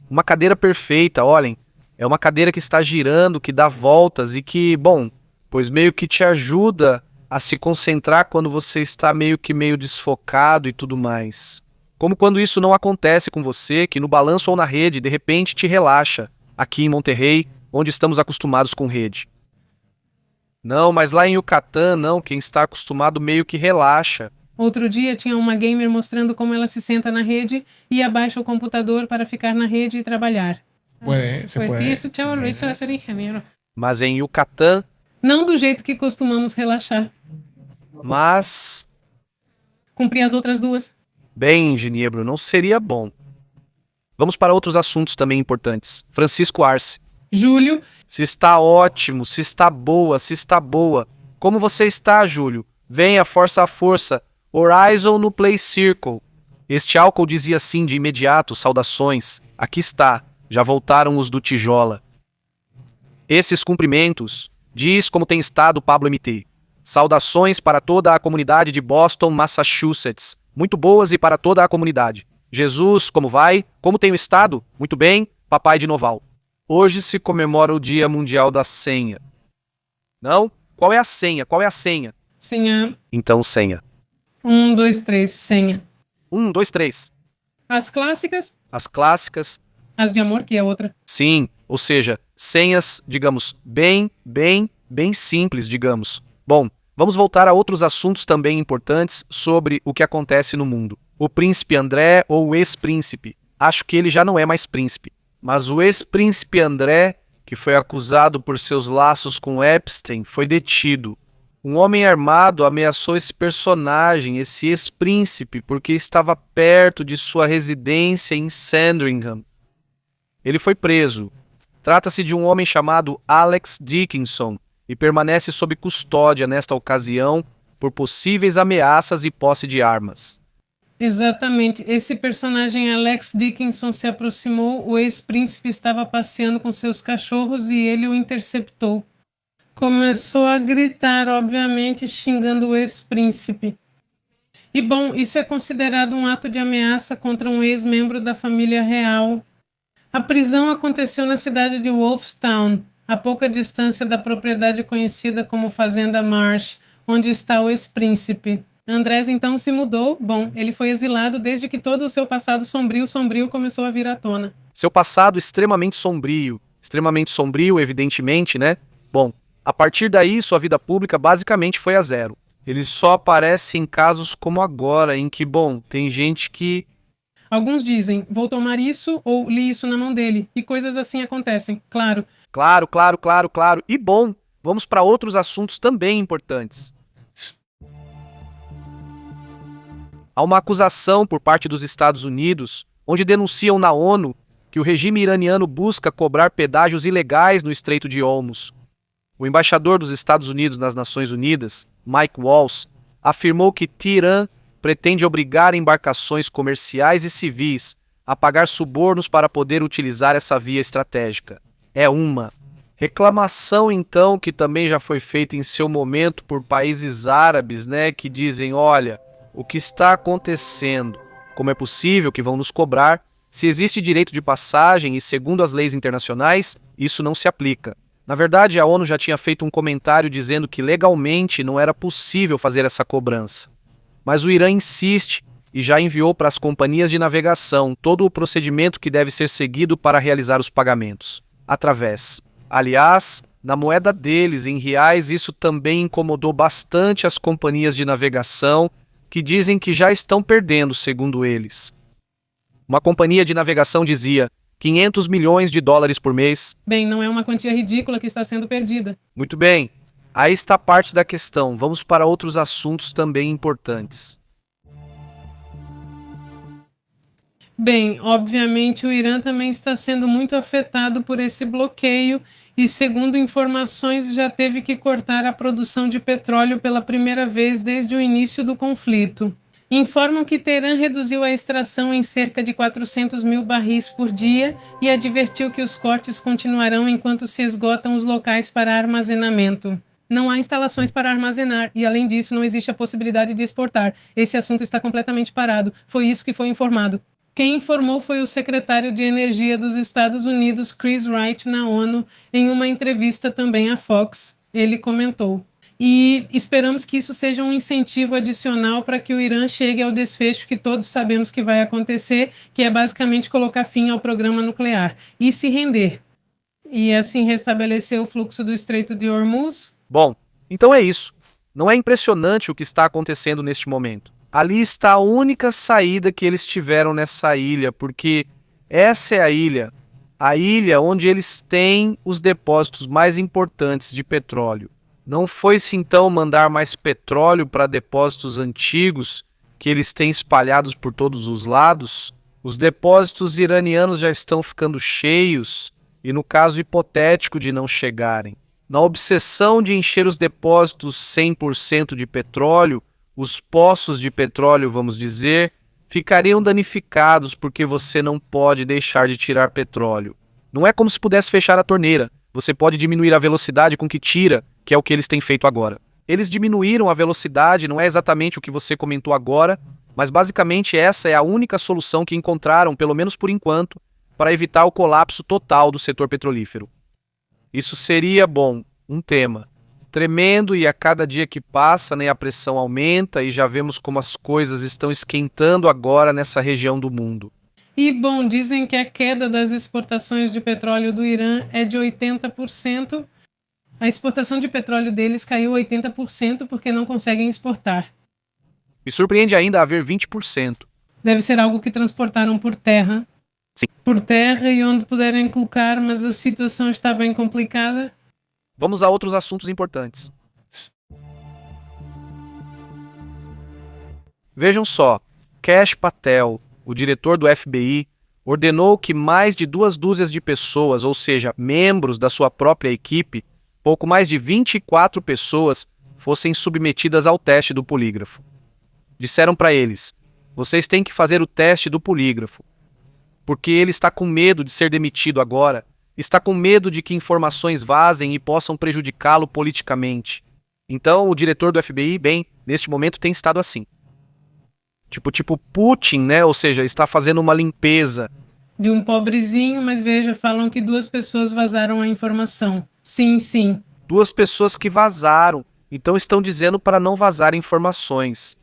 Uma cadeira perfeita, olhem. É uma cadeira que está girando, que dá voltas e que, bom, pois meio que te ajuda a se concentrar quando você está meio desfocado e tudo mais. Como quando isso não acontece com você, que no balanço ou na rede, de repente te relaxa, aqui em Monterrey, onde estamos acostumados com rede. Não, mas lá em Yucatán, não, quem está acostumado meio que relaxa. Outro dia tinha uma gamer mostrando como ela se senta na rede e abaixa o computador para ficar na rede e trabalhar. Se Pues puede. sí, ese chavo lo hizo a ser ingeniero. Mas em Yucatán, Não do jeito que costumamos relaxar. mas... Cumprir as outras duas. Bem, Ginebro, não seria bom. Vamos para outros assuntos também importantes. Francisco Arce. Júlio, Se está ótimo, se está boa, se está boa. Como você está, Júlio? Venha, força a força. Horizon no Play Circle. Este álcool dizia assim de imediato, saudações. Aqui está, já voltaram os do Tijola. Esses cumprimentos, diz como tem estado Pablo MT. Saudações para toda a comunidade de Boston, Massachusetts. Muito boas e para toda a comunidade. Jesus, como vai? Como tenho estado? Muito bem, papai de Noval. Hoje se comemora o Dia Mundial da Senha. Não? Qual é a senha? Qual é a senha? senha. Então, senha. 1, 2, 3, senha. 1, 2, 3. As clássicas, As clássicas, as de amor, que é outra. sim, ou seja, senhas, digamos, bem simples, digamos. Bom, vamos voltar a outros assuntos também importantes sobre o que acontece no mundo. O príncipe André ou o ex-príncipe. Acho que ele já não é mais príncipe. Mas o ex-príncipe André, que foi acusado por seus laços com Epstein, foi detido. Um homem armado ameaçou esse personagem, esse ex-príncipe, porque estava perto de sua residência em Sandringham. Ele foi preso. Trata-se de um homem chamado Alex Dickinson e permanece sob custódia nesta ocasião por possíveis ameaças e posse de armas. Exatamente. Esse personagem Alex Dickinson se aproximou, o ex-príncipe estava passeando com seus cachorros e ele o interceptou. Começou a gritar, obviamente, xingando o ex-príncipe. E bom, isso é considerado um ato de ameaça contra um ex-membro da família real. A prisão aconteceu na cidade de Wolfstown, a pouca distância da propriedade conhecida como Fazenda Marsh, onde está o ex-príncipe. Andrés então se mudou. Bom, ele foi exilado desde que todo o seu passado sombrio começou a vir à tona. Seu passado extremamente sombrio, evidentemente, né? Bom, a partir daí sua vida pública basicamente foi a zero. Ele só aparece em casos como agora, em que, bom, tem gente que... Alguns dizem, vou tomar isso ou li isso na mão dele, e coisas assim acontecem, claro. Claro. E bom, vamos para outros assuntos também importantes. Há uma acusação por parte dos Estados Unidos, onde denunciam na ONU que o regime iraniano busca cobrar pedágios ilegais no Estreito de Hormuz. O embaixador dos Estados Unidos nas Nações Unidas, Mike Waltz, afirmou que Teherã pretende obrigar embarcações comerciais e civis a pagar subornos para poder utilizar essa via estratégica. É uma reclamação, então, que também já foi feita em seu momento por países árabes, né, que dizem, olha, o que está acontecendo? Como é possível que vão nos cobrar? Se existe direito de passagem e, segundo as leis internacionais, isso não se aplica. Na verdade, a ONU já tinha feito um comentário dizendo que legalmente não era possível fazer essa cobrança. Mas o Irã insiste e já enviou para as companhias de navegação todo o procedimento que deve ser seguido para realizar os pagamentos. Através. Aliás, na moeda deles, em reais, isso também incomodou bastante as companhias de navegação, que dizem que já estão perdendo, segundo eles. Uma companhia de navegação dizia 500 milhões de dólares por mês. Bem, não é uma quantia ridícula que está sendo perdida. Muito bem. Aí está parte da questão. Vamos para outros assuntos também importantes. Bem, obviamente o Irã também está sendo muito afetado por esse bloqueio e, segundo informações, já teve que cortar a produção de petróleo pela primeira vez desde o início do conflito. Informam que Teherã reduziu a extração em cerca de 400 mil barris por dia e advertiu que os cortes continuarão enquanto se esgotam os locais para armazenamento. Não há instalações para armazenar e, além disso, não existe a possibilidade de exportar. Esse assunto está completamente parado. Foi isso que foi informado. Quem informou foi o secretário de Energia dos Estados Unidos, Chris Wright, na ONU, em uma entrevista também à Fox. Ele comentou: e esperamos que isso seja um incentivo adicional para que o Irã chegue ao desfecho que todos sabemos que vai acontecer, que é basicamente colocar fim ao programa nuclear e se render. E assim restabelecer o fluxo do Estreito de Hormuz. Bom, então é isso. Não é impressionante o que está acontecendo neste momento. Ali está a única saída que eles tiveram nessa ilha, porque essa é a ilha onde eles têm os depósitos mais importantes de petróleo. Não foi-se então mandar mais petróleo para depósitos antigos que eles têm espalhados por todos os lados? Os depósitos iranianos já estão ficando cheios e, no caso hipotético de não chegarem, na obsessão de encher os depósitos 100% de petróleo, os poços de petróleo, vamos dizer, ficariam danificados porque você não pode deixar de tirar petróleo. Não é como se pudesse fechar a torneira. Você pode diminuir a velocidade com que tira, que é o que eles têm feito agora. Eles diminuíram a velocidade, não é exatamente o que você comentou agora, mas basicamente essa é a única solução que encontraram, pelo menos por enquanto, para evitar o colapso total do setor petrolífero. Isso seria, bom, um tema tremendo, e a cada dia que passa, né, a pressão aumenta e já vemos como as coisas estão esquentando agora nessa região do mundo. E, bom, dizem que a queda das exportações de petróleo do Irã é de 80%. A exportação de petróleo deles caiu 80% porque não conseguem exportar. Me surpreende ainda haver 20%. Deve ser algo que transportaram por terra. Sim. Por terra e onde puderem colocar, mas a situação está bem complicada. Vamos a outros assuntos importantes. Vejam só, Kash Patel, o diretor do FBI, ordenou que mais de 2 dúzias de pessoas, ou seja, membros da sua própria equipe, pouco mais de 24 pessoas, fossem submetidas ao teste do polígrafo. Disseram para eles: vocês têm que fazer o teste do polígrafo, porque ele está com medo de ser demitido agora, está com medo de que informações vazem e possam prejudicá-lo politicamente. Então, o diretor do FBI, bem, neste momento tem estado assim. Tipo Putin, né? Ou seja, está fazendo uma limpeza. De um pobrezinho, mas veja, falam que 2 pessoas vazaram a informação. Sim, sim. 2 pessoas que vazaram, então estão dizendo para não vazar informações.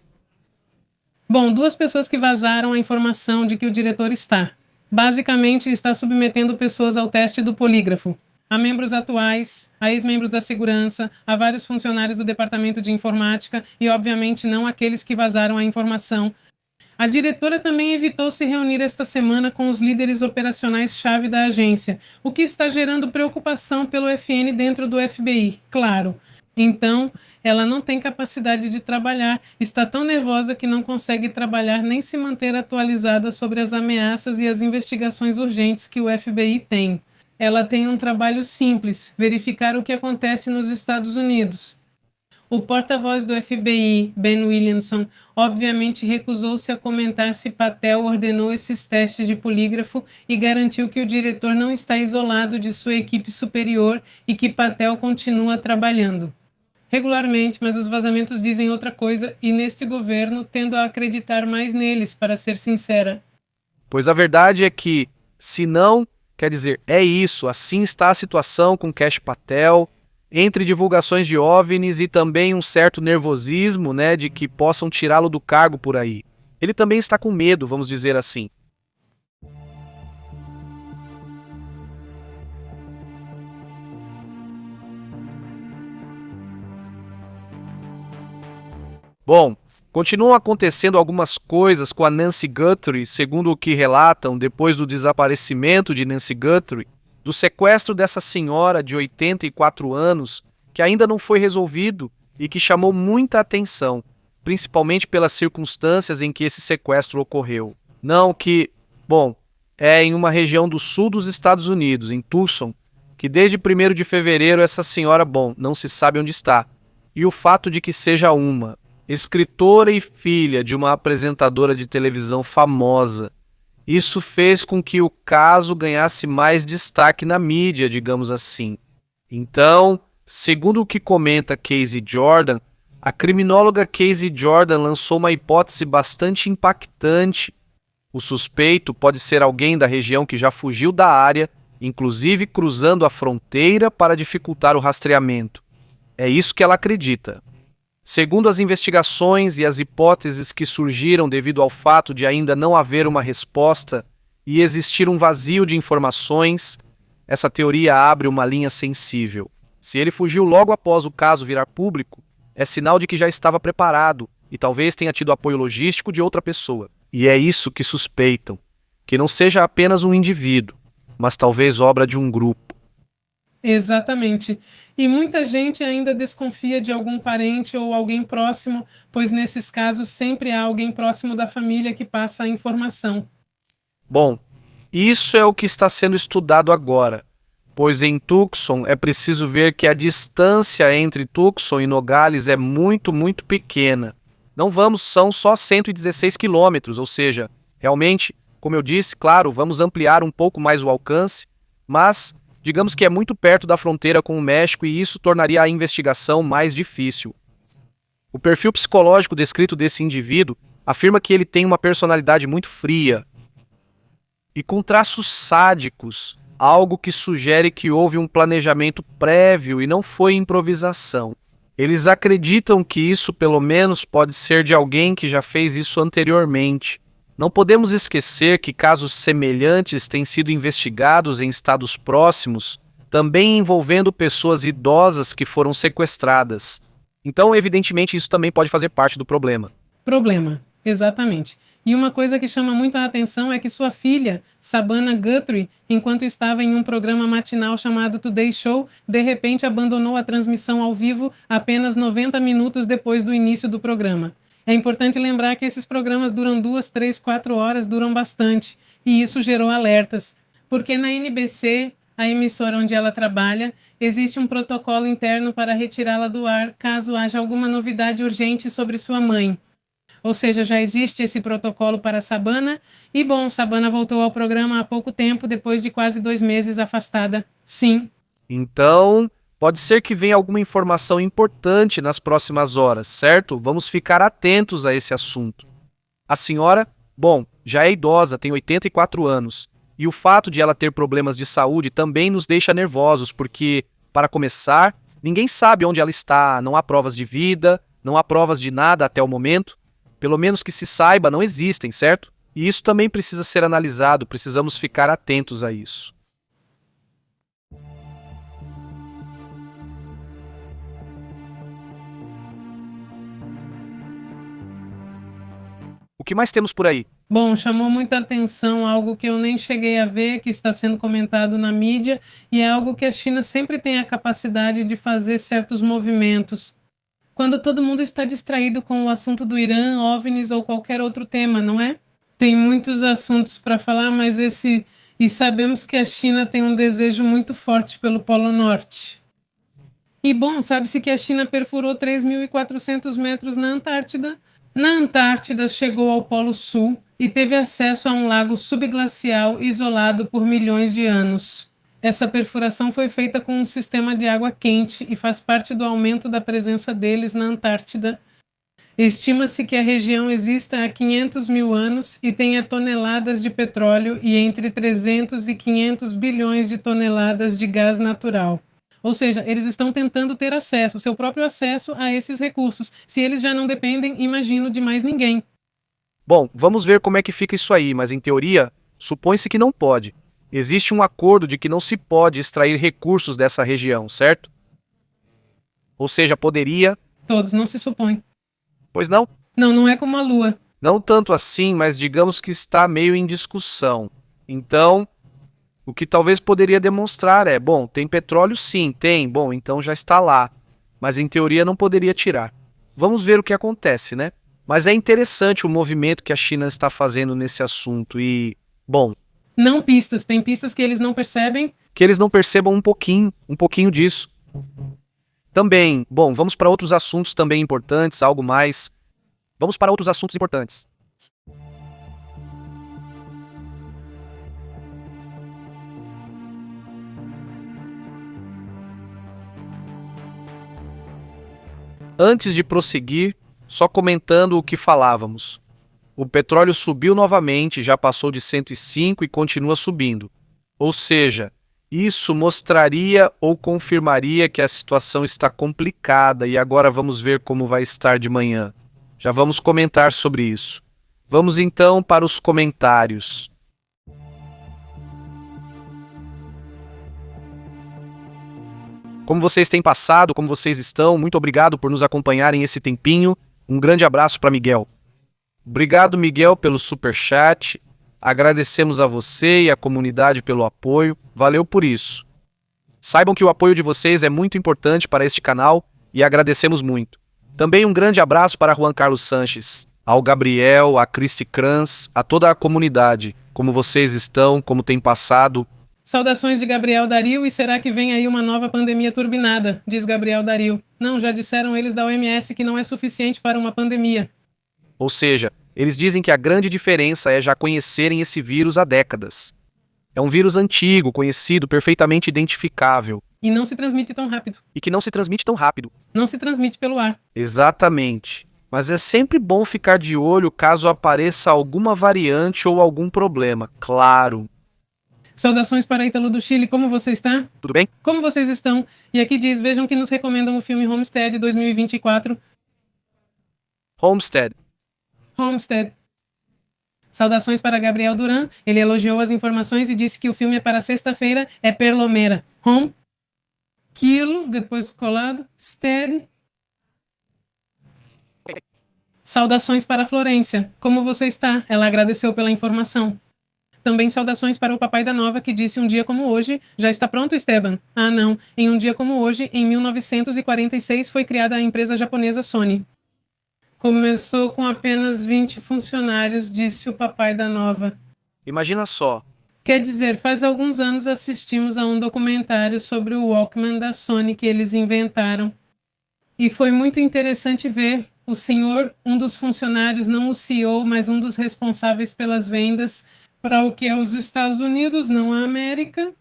Bom, 2 pessoas que vazaram a informação de que o diretor está. Basicamente, está submetendo pessoas ao teste do polígrafo. Há membros atuais, há ex-membros da segurança, há vários funcionários do departamento de informática e, obviamente, não aqueles que vazaram a informação. A diretora também evitou se reunir esta semana com os líderes operacionais-chave da agência, o que está gerando preocupação pelo FN dentro do FBI, claro. Então, ela não tem capacidade de trabalhar, está tão nervosa que não consegue trabalhar nem se manter atualizada sobre as ameaças e as investigações urgentes que o FBI tem. Ela tem um trabalho simples, verificar o que acontece nos Estados Unidos. O porta-voz do FBI, Ben Williamson, obviamente recusou-se a comentar se Patel ordenou esses testes de polígrafo e garantiu que o diretor não está isolado de sua equipe superior e que Patel continua trabalhando regularmente, mas os vazamentos dizem outra coisa e neste governo tendo a acreditar mais neles, para ser sincera. Pois a verdade é que, se não, quer dizer, é isso, assim está a situação com Kash Patel, entre divulgações de OVNIs e também um certo nervosismo, né, de que possam tirá-lo do cargo por aí. Ele também está com medo, vamos dizer assim. Bom, continuam acontecendo algumas coisas com a Nancy Guthrie, segundo o que relatam depois do desaparecimento de Nancy Guthrie, do sequestro dessa senhora de 84 anos, que ainda não foi resolvido e que chamou muita atenção, principalmente pelas circunstâncias em que esse sequestro ocorreu. Não que, Bom, é em uma região do sul dos Estados Unidos, em Tucson, que desde 1º de fevereiro essa senhora, bom, não se sabe onde está. E o fato de que seja uma escritora e filha de uma apresentadora de televisão famosa, isso fez com que o caso ganhasse mais destaque na mídia, digamos assim. Então, segundo o que comenta Casey Jordan, a criminóloga Casey Jordan lançou uma hipótese bastante impactante. O suspeito pode ser alguém da região que já fugiu da área, inclusive cruzando a fronteira para dificultar o rastreamento. É isso que ela acredita. Segundo as investigações e as hipóteses que surgiram devido ao fato de ainda não haver uma resposta e existir um vazio de informações, essa teoria abre uma linha sensível. Se ele fugiu logo após o caso virar público, é sinal de que já estava preparado e talvez tenha tido apoio logístico de outra pessoa. E é isso que suspeitam, que não seja apenas um indivíduo, mas talvez obra de um grupo. Exatamente. E muita gente ainda desconfia de algum parente ou alguém próximo, pois nesses casos sempre há alguém próximo da família que passa a informação. Bom, isso é o que está sendo estudado agora, pois em Tucson é preciso ver que a distância entre Tucson e Nogales é muito pequena. São só 116 quilômetros, ou seja, realmente, como eu disse, claro, vamos ampliar um pouco mais o alcance, mas digamos que é muito perto da fronteira com o México e isso tornaria a investigação mais difícil. O perfil psicológico descrito desse indivíduo afirma que ele tem uma personalidade muito fria e com traços sádicos, algo que sugere que houve um planejamento prévio e não foi improvisação. Eles acreditam que isso pelo menos pode ser de alguém que já fez isso anteriormente. Não podemos esquecer que casos semelhantes têm sido investigados em estados próximos, também envolvendo pessoas idosas que foram sequestradas. Então, evidentemente, isso também pode fazer parte do problema. Problema, exatamente. E uma coisa que chama muito a atenção é que sua filha, Sabana Guthrie, enquanto estava em um programa matinal chamado Today Show, de repente abandonou a transmissão ao vivo apenas 90 minutos depois do início do programa. É importante lembrar que esses programas duram 2, 3, 4 horas, duram bastante, e isso gerou alertas, porque na NBC, a emissora onde ela trabalha, existe um protocolo interno para retirá-la do ar caso haja alguma novidade urgente sobre sua mãe. Ou seja, já existe esse protocolo para Sabana, e bom, Sabana voltou ao programa há pouco tempo, depois de quase 2 meses afastada. Sim. Então, pode ser que venha alguma informação importante nas próximas horas, certo? Vamos ficar atentos a esse assunto. A senhora, bom, já é idosa, tem 84 anos. E o fato de ela ter problemas de saúde também nos deixa nervosos, porque, para começar, ninguém sabe onde ela está, não há provas de vida, não há provas de nada até o momento. Pelo menos que se saiba, não existem, certo? E isso também precisa ser analisado, precisamos ficar atentos a isso. O que mais temos por aí? Bom, chamou muita atenção algo que eu nem cheguei a ver, que está sendo comentado na mídia, e é algo que a China sempre tem a capacidade de fazer certos movimentos. Quando todo mundo está distraído com o assunto do Irã, OVNIs ou qualquer outro tema, não é? Tem muitos assuntos para falar, mas E sabemos que a China tem um desejo muito forte pelo Polo Norte. E bom, sabe-se que a China perfurou 3.400 metros na Antártida. Na Antártida chegou ao Polo Sul e teve acesso a um lago subglacial isolado por milhões de anos. Essa perfuração foi feita com um sistema de água quente e faz parte do aumento da presença deles na Antártida. Estima-se que a região exista há 500 mil anos e tenha toneladas de petróleo e entre 300 e 500 bilhões de toneladas de gás natural. Ou seja, eles estão tentando ter acesso, seu próprio acesso a esses recursos. Se eles já não dependem, imagino, de mais ninguém. Bom, vamos ver como é que fica isso aí, mas em teoria, supõe-se que não pode. Existe um acordo de que não se pode extrair recursos dessa região, certo? Ou seja, poderia... Todos, não se supõe. Pois não? Não, não é como a Lua. Não tanto assim, mas digamos que está meio em discussão. Então, o que talvez poderia demonstrar é, bom, tem petróleo sim, tem, bom, então já está lá. Mas em teoria não poderia tirar. Vamos ver o que acontece, né? Mas é interessante o movimento que a China está fazendo nesse assunto e Bom, Não pistas, tem pistas que eles não percebem. que eles não percebam um pouquinho disso. Também, bom, vamos para outros assuntos também importantes, algo mais. Vamos para outros assuntos importantes. Antes de prosseguir, só comentando o que falávamos. O petróleo subiu novamente, já passou de 105 e continua subindo. Ou seja, isso mostraria ou confirmaria que a situação está complicada e agora vamos ver como vai estar de manhã. Já vamos comentar sobre isso. Vamos então para os comentários. Como vocês têm passado, como vocês estão, muito obrigado por nos acompanharem esse tempinho. Um grande abraço para Miguel. Obrigado, Miguel, pelo superchat. Agradecemos a você e a comunidade pelo apoio. Valeu por isso. Saibam que o apoio de vocês é muito importante para este canal e agradecemos muito. Também um grande abraço para Juan Carlos Sanches, ao Gabriel, a Cristi Kranz, a toda a comunidade. Como vocês estão, como tem passado. Saudações de Gabriel Dario, e será que vem aí uma nova pandemia turbinada? Diz Gabriel Dario. Não, já disseram eles da OMS que não é suficiente para uma pandemia. Ou seja, eles dizem que a grande diferença é já conhecerem esse vírus há décadas. É um vírus antigo, conhecido, perfeitamente identificável. E não se transmite tão rápido. E que não se transmite tão rápido. Não se transmite pelo ar. Exatamente. Mas é sempre bom ficar de olho caso apareça alguma variante ou algum problema, claro. Saudações para Ítalo do Chile, como você está? Tudo bem? Como vocês estão? E aqui diz, vejam que nos recomendam o filme Homestead 2024. Homestead. Homestead. Saudações para Gabriel Duran, ele elogiou as informações e disse que o filme é para sexta-feira, é Perlomera. Home, quilo, depois colado, stead. Saudações para Florência, como você está? Ela agradeceu pela informação. Também saudações para o papai da nova que disse um dia como hoje, já está pronto, Esteban? Ah não, em um dia como hoje, em 1946 foi criada a empresa japonesa Sony. Começou com apenas 20 funcionários, disse o papai da nova. Imagina só. Quer dizer, faz alguns anos assistimos a um documentário sobre o Walkman da Sony que eles inventaram. E foi muito interessante ver o senhor, um dos funcionários, não o CEO, mas um dos responsáveis pelas vendas para o que é os Estados Unidos, não a América.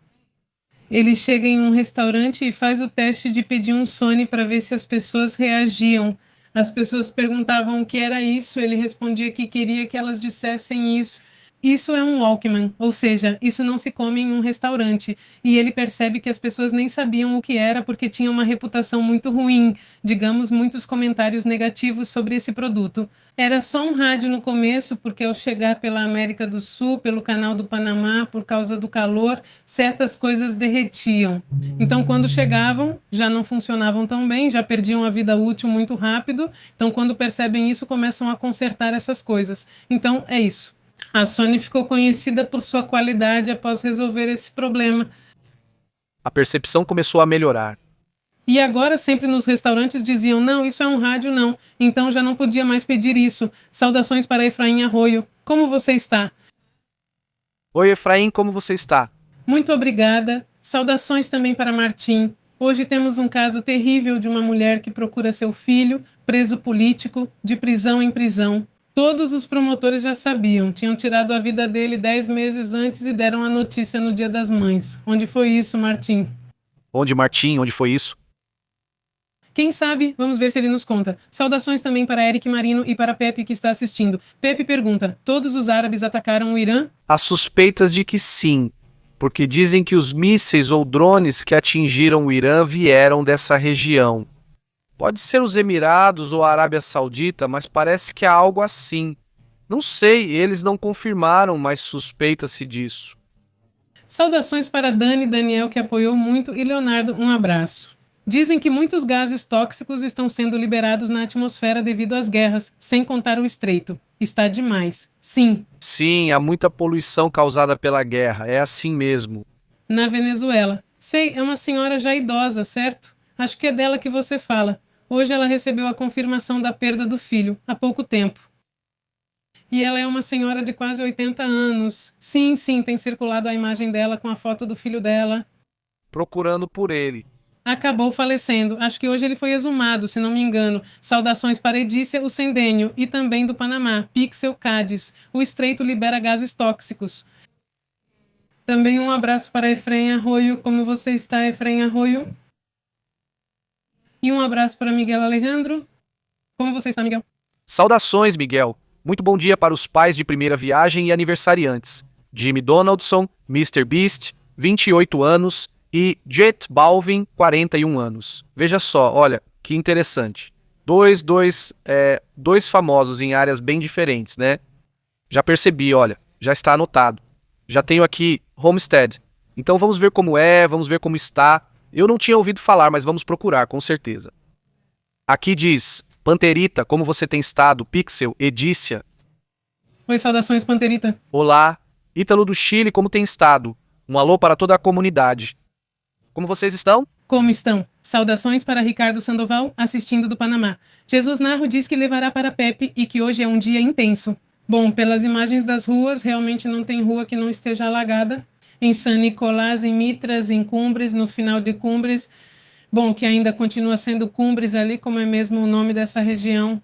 Ele chega em um restaurante e faz o teste de pedir um Sony para ver se as pessoas reagiam. As pessoas perguntavam o que era isso, ele respondia que queria que elas dissessem isso. Isso é um Walkman, ou seja, isso não se come em um restaurante. E ele percebe que as pessoas nem sabiam o que era porque tinha uma reputação muito ruim, digamos, muitos comentários negativos sobre esse produto. Era só um rádio no começo, porque ao chegar pela América do Sul, pelo canal do Panamá, por causa do calor, certas coisas derretiam. Então, quando chegavam, já não funcionavam tão bem, já perdiam a vida útil muito rápido. Então, quando percebem isso, começam a consertar essas coisas. Então, é isso. A Sony ficou conhecida por sua qualidade após resolver esse problema. A percepção começou a melhorar. E agora sempre nos restaurantes diziam, não, isso é um rádio não, então já não podia mais pedir isso. Saudações para Efraim Arroio. Como você está? Oi, Efraim, como você está? Muito obrigada. Saudações também para Martim. Hoje temos um caso terrível de uma mulher que procura seu filho, preso político, de prisão em prisão. Todos os promotores já sabiam, tinham tirado a vida dele 10 meses antes e deram a notícia no Dia das Mães. Onde foi isso, Martim? Onde, Martim? Onde foi isso? Quem sabe? Vamos ver se ele nos conta. Saudações também para Eric Marino e para Pepe que está assistindo. Pepe pergunta, todos os árabes atacaram o Irã? Há suspeitas de que sim, porque dizem que os mísseis ou drones que atingiram o Irã vieram dessa região. Pode ser os Emirados ou a Arábia Saudita, mas parece que há algo assim. Não sei, eles não confirmaram, mas suspeita-se disso. Saudações para Dani, Daniel, que apoiou muito, e Leonardo, um abraço. Dizem que muitos gases tóxicos estão sendo liberados na atmosfera devido às guerras, sem contar o estreito. Está demais. Sim. Sim, há muita poluição causada pela guerra, é assim mesmo. Na Venezuela. Sei, é uma senhora já idosa, certo? Acho que é dela que você fala. Hoje ela recebeu a confirmação da perda do filho, há pouco tempo. e ela é uma senhora de quase 80 anos. Sim, tem circulado a imagem dela com a foto do filho dela. Procurando por ele. Acabou falecendo. Acho que hoje ele foi exumado, se não me engano. Saudações para Edícia, o Sendênio, e também do Panamá, Pixel Cádiz. O estreito libera gases tóxicos. Também um abraço para Efrem Arroio. Como você está, Efrem Arroio? E um abraço para Miguel Alejandro. Como você está, Miguel? Saudações, Miguel. Muito bom dia para os pais de primeira viagem e aniversariantes. Jimmy Donaldson, Mr. Beast, 28 anos, e Jet Balvin, 41 anos. Veja só, olha, que interessante. Dois famosos em áreas bem diferentes, né? Já percebi, olha, já está anotado. Já tenho aqui Homestead. Então vamos ver como é, vamos ver como está. Eu não tinha ouvido falar, mas vamos procurar, com certeza. Aqui diz, Panterita, como você tem estado? Pixel, Edícia. Oi, saudações, Panterita. Olá. Ítalo do Chile, como tem estado? Um alô para toda a comunidade. Como vocês estão? Como estão? Saudações para Ricardo Sandoval, assistindo do Panamá. Jesus Narro diz que levará para Pepe e que hoje é um dia intenso. Bom, pelas imagens das ruas, realmente não tem rua que não esteja alagada. Em San Nicolás, em Mitras, em Cumbres, no final de Cumbres. Bom, que ainda continua sendo Cumbres ali, como é mesmo o nome dessa região.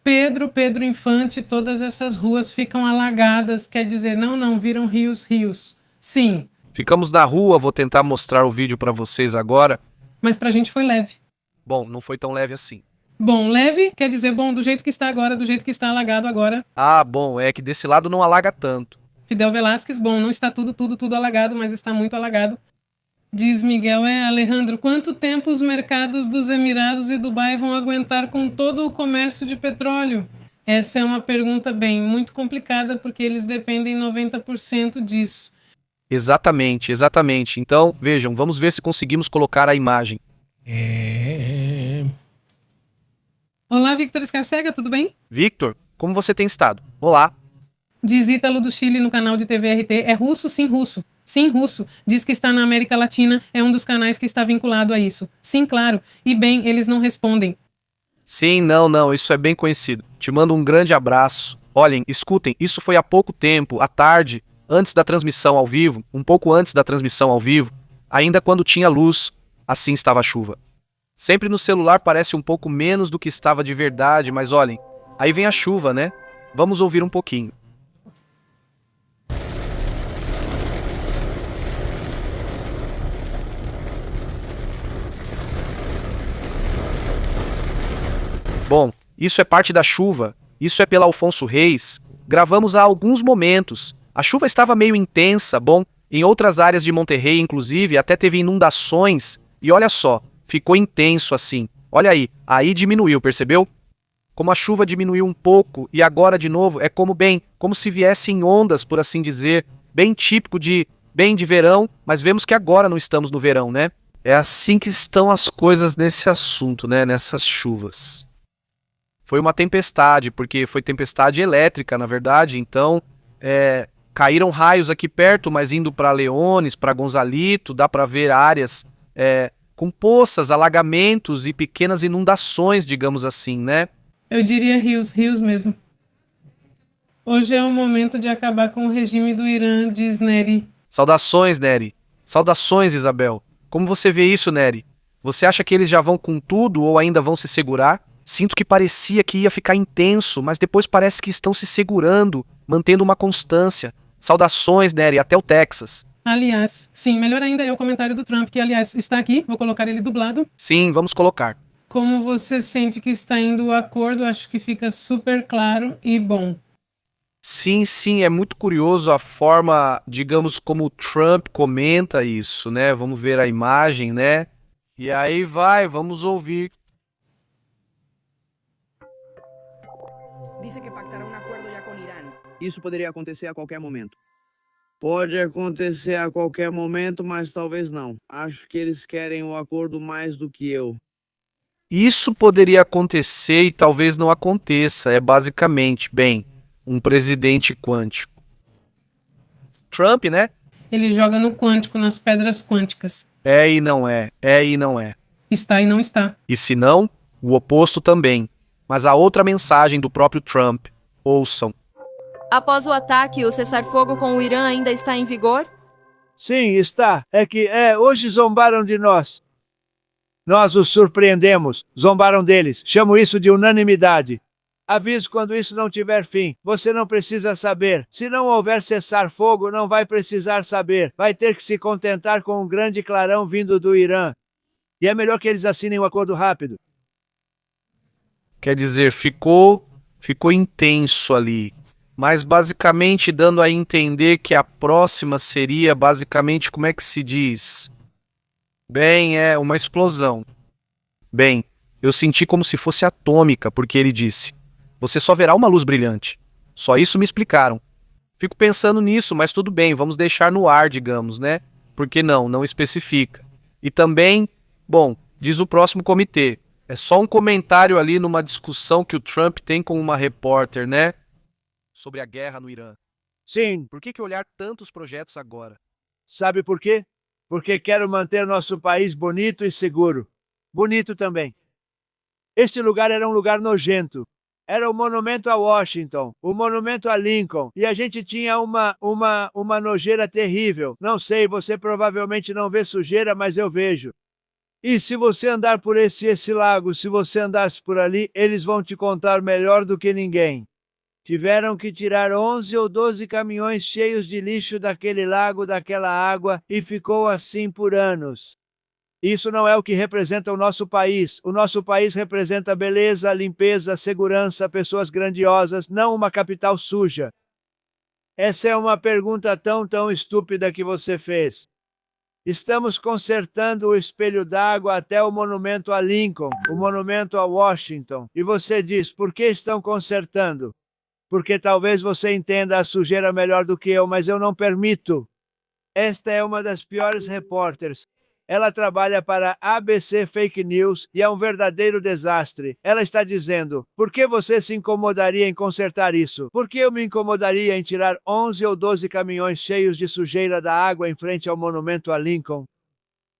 Pedro Infante, todas essas ruas ficam alagadas, quer dizer, não, viram rios. Sim. Ficamos na rua, vou tentar mostrar o vídeo para vocês agora. Mas pra gente foi leve. Bom, não foi tão leve assim. Bom, leve quer dizer bom do jeito que está agora, do jeito que está alagado agora. Ah, bom, é que desse lado não alaga tanto. Fidel Velasquez, bom, não está tudo alagado, mas está muito alagado. Diz Miguel, Alejandro, quanto tempo os mercados dos Emirados e Dubai vão aguentar com todo o comércio de petróleo? Essa é uma pergunta muito complicada, porque eles dependem 90% disso. Exatamente. Então, vejam, vamos ver se conseguimos colocar a imagem. Olá, Victor Escarcega, tudo bem? Victor, como você tem estado? Olá. Diz Ítalo do Chile no canal de TV RT, é russo, sim, russo. Sim, russo. Diz que está na América Latina, é um dos canais que está vinculado a isso. Sim, claro. E bem, eles não respondem. Sim, não, isso é bem conhecido. Te mando um grande abraço. Olhem, escutem, isso foi há pouco tempo, à tarde, antes da transmissão ao vivo, um pouco antes da transmissão ao vivo, ainda quando tinha luz, assim estava a chuva. Sempre no celular parece um pouco menos do que estava de verdade, mas olhem, aí vem a chuva, né? Vamos ouvir um pouquinho. Bom, isso é parte da chuva, isso é pela Alfonso Reis. Gravamos há alguns momentos. A chuva estava meio intensa, bom, em outras áreas de Monterrey, inclusive, até teve inundações. E olha só, ficou intenso assim. Olha aí diminuiu, percebeu? Como a chuva diminuiu um pouco e agora de novo é como se viessem ondas, por assim dizer, bem típico de verão, mas vemos que agora não estamos no verão, né? É assim que estão as coisas nesse assunto, né? Nessas chuvas. Foi uma tempestade, porque foi tempestade elétrica, na verdade, então caíram raios aqui perto, mas indo para Leones, para Gonzalito, dá para ver áreas com poças, alagamentos e pequenas inundações, digamos assim, né? Eu diria rios mesmo. Hoje é o momento de acabar com o regime do Irã, diz Nery. Saudações, Nery. Saudações, Isabel. Como você vê isso, Nery? Você acha que eles já vão com tudo ou ainda vão se segurar? Sinto que parecia que ia ficar intenso, mas depois parece que estão se segurando, mantendo uma constância. Saudações, Nery, até o Texas. Aliás, sim, melhor ainda é o comentário do Trump, que aliás está aqui, vou colocar ele dublado. Sim, vamos colocar. Como você sente que está indo o acordo, acho que fica super claro e bom. Sim, é muito curioso a forma, digamos, como o Trump comenta isso, né? Vamos ver a imagem, né? E aí vamos ouvir. Dice que pactará un acuerdo ya con Irán. Isso poderia acontecer a qualquer momento. Pode acontecer a qualquer momento, mas talvez não. Acho que eles querem o acordo mais do que eu. Isso poderia acontecer e talvez não aconteça. É basicamente, um presidente quântico. Trump, né? Ele joga no quântico, nas pedras quânticas. É e não é. Está e não está. E se não, o oposto também. Mas há outra mensagem do próprio Trump. Ouçam. Após o ataque, o cessar-fogo com o Irã ainda está em vigor? Sim, está. Hoje zombaram de nós. Nós os surpreendemos. Zombaram deles. Chamo isso de unanimidade. Aviso quando isso não tiver fim. Você não precisa saber. Se não houver cessar-fogo, não vai precisar saber. Vai ter que se contentar com um grande clarão vindo do Irã. E é melhor que eles assinem o acordo rápido. Quer dizer, ficou intenso ali. Mas basicamente dando a entender que a próxima seria basicamente, como é que se diz? Bem, uma explosão. Bem, eu senti como se fosse atômica, porque ele disse: você só verá uma luz brilhante. Só isso me explicaram. Fico pensando nisso, mas tudo bem, vamos deixar no ar, digamos, né? Porque não especifica. E também, bom, diz o próximo comitê. É só um comentário ali numa discussão que o Trump tem com uma repórter, né? Sobre a guerra no Irã. Sim. Por que olhar tantos projetos agora? Sabe por quê? Porque quero manter nosso país bonito e seguro. Bonito também. Este lugar era um lugar nojento. Era o monumento a Washington, o monumento a Lincoln, e a gente tinha uma nojeira terrível. Não sei, você provavelmente não vê sujeira, mas eu vejo. E se você andar por esse lago, se você andasse por ali, eles vão te contar melhor do que ninguém. Tiveram que tirar 11 ou 12 caminhões cheios de lixo daquele lago, daquela água, e ficou assim por anos. Isso não é o que representa o nosso país. O nosso país representa beleza, limpeza, segurança, pessoas grandiosas, não uma capital suja. Essa é uma pergunta tão estúpida que você fez. Estamos consertando o espelho d'água até o monumento a Lincoln, o monumento a Washington. E você diz, por que estão consertando? Porque talvez você entenda a sujeira melhor do que eu, mas eu não permito. Esta é uma das piores repórteres. Ela trabalha para ABC Fake News e é um verdadeiro desastre. Ela está dizendo, por que você se incomodaria em consertar isso? Por que eu me incomodaria em tirar 11 ou 12 caminhões cheios de sujeira da água em frente ao monumento a Lincoln?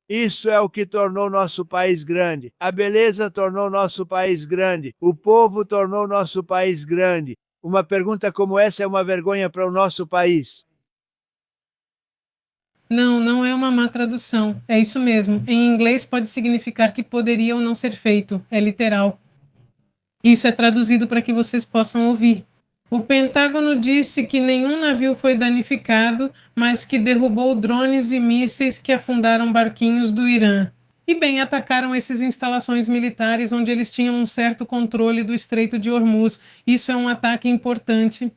Isso é o que tornou nosso país grande. A beleza tornou nosso país grande. O povo tornou nosso país grande. Uma pergunta como essa é uma vergonha para o nosso país. Não é uma má tradução. É isso mesmo. Em inglês pode significar que poderia ou não ser feito. É literal. Isso é traduzido para que vocês possam ouvir. O Pentágono disse que nenhum navio foi danificado, mas que derrubou drones e mísseis que afundaram barquinhos do Irã. E bem, atacaram essas instalações militares onde eles tinham um certo controle do Estreito de Hormuz. Isso é um ataque importante.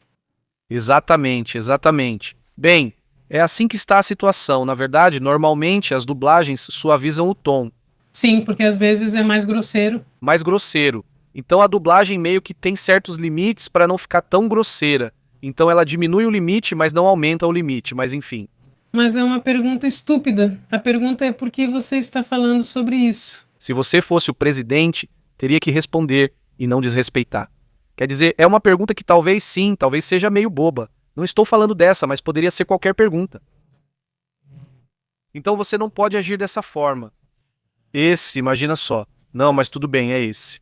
Exatamente. Bem, é assim que está a situação. Na verdade, normalmente as dublagens suavizam o tom. Sim, porque às vezes é mais grosseiro. Mais grosseiro. Então a dublagem meio que tem certos limites para não ficar tão grosseira. Então ela diminui o limite, mas não aumenta o limite. Mas enfim. Mas é uma pergunta estúpida. A pergunta é por que você está falando sobre isso? Se você fosse o presidente, teria que responder e não desrespeitar. Quer dizer, é uma pergunta que talvez sim, talvez seja meio boba. Não estou falando dessa, mas poderia ser qualquer pergunta. Então você não pode agir dessa forma. Imagina só. Não, mas tudo bem, é esse.